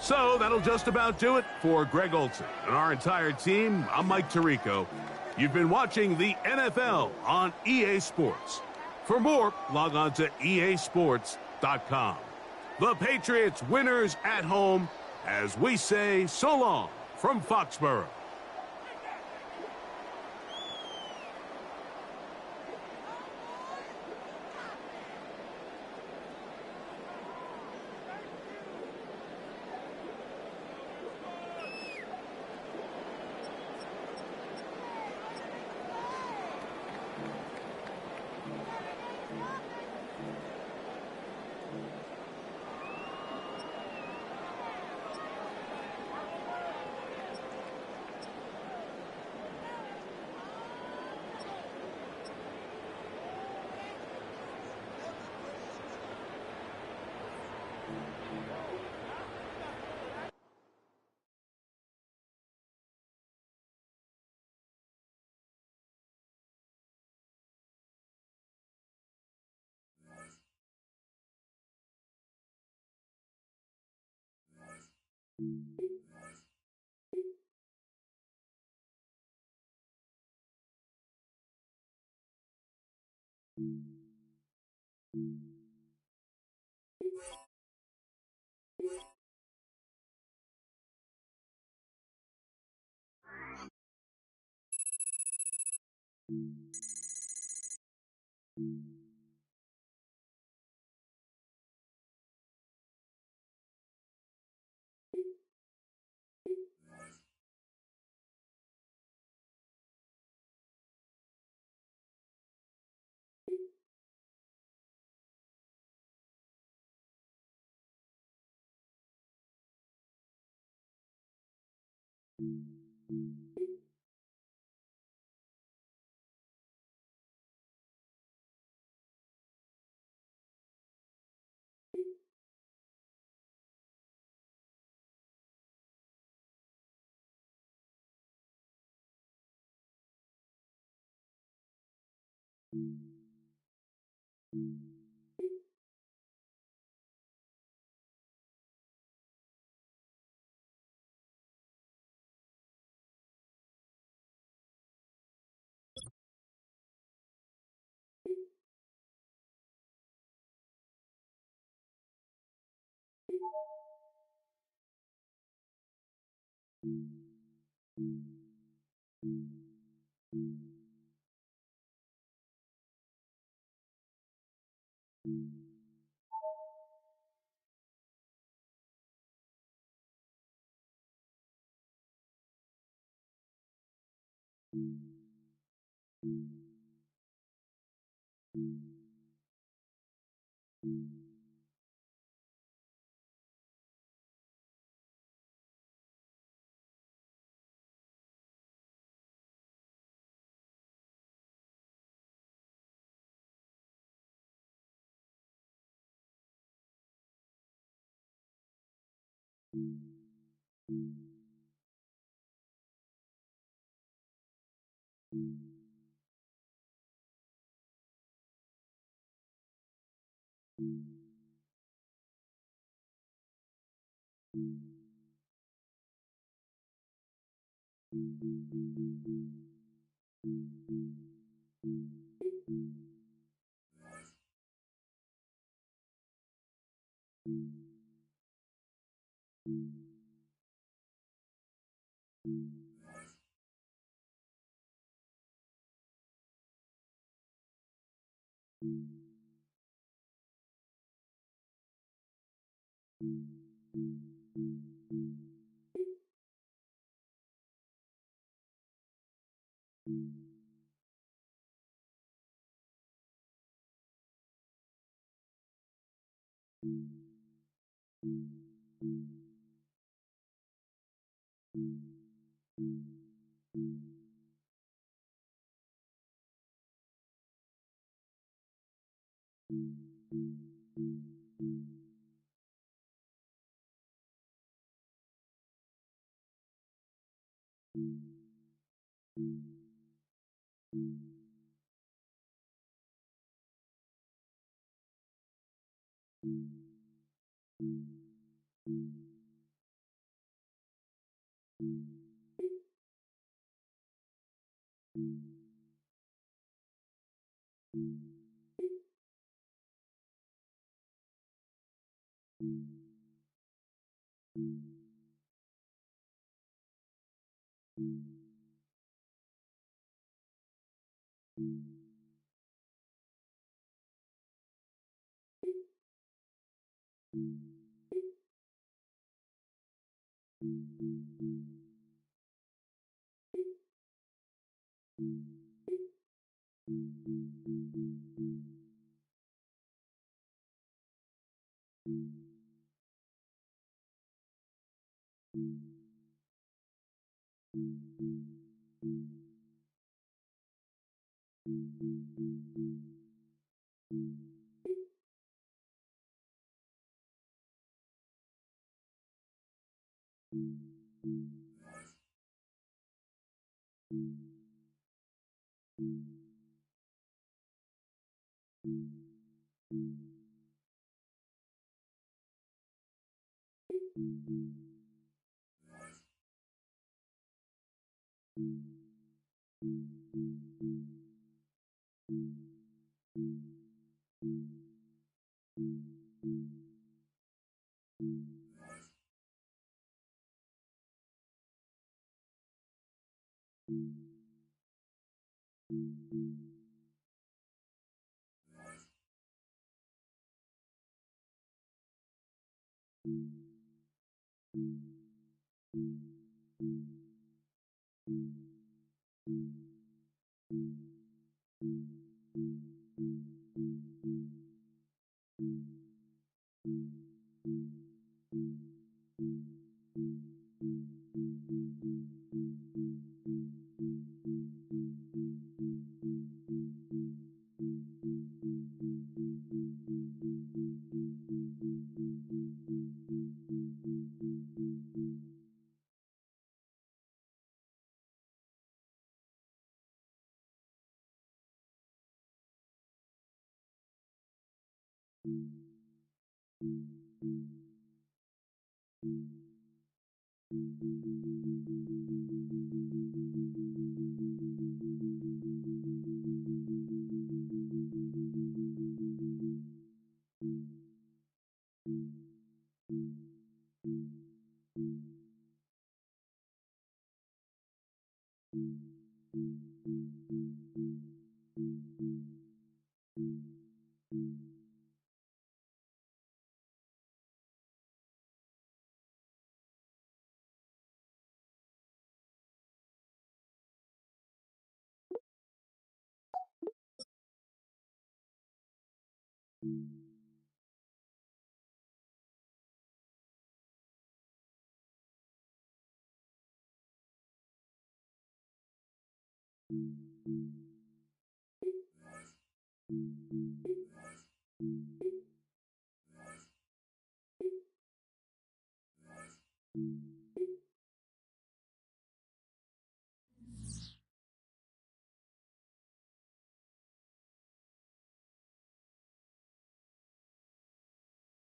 So that'll just about do it for Greg Olson and our entire team. I'm Mike Tirico. You've been watching the NFL on EA Sports. For more, log on to easports.com. The Patriots winners at home as we say so long from Foxborough.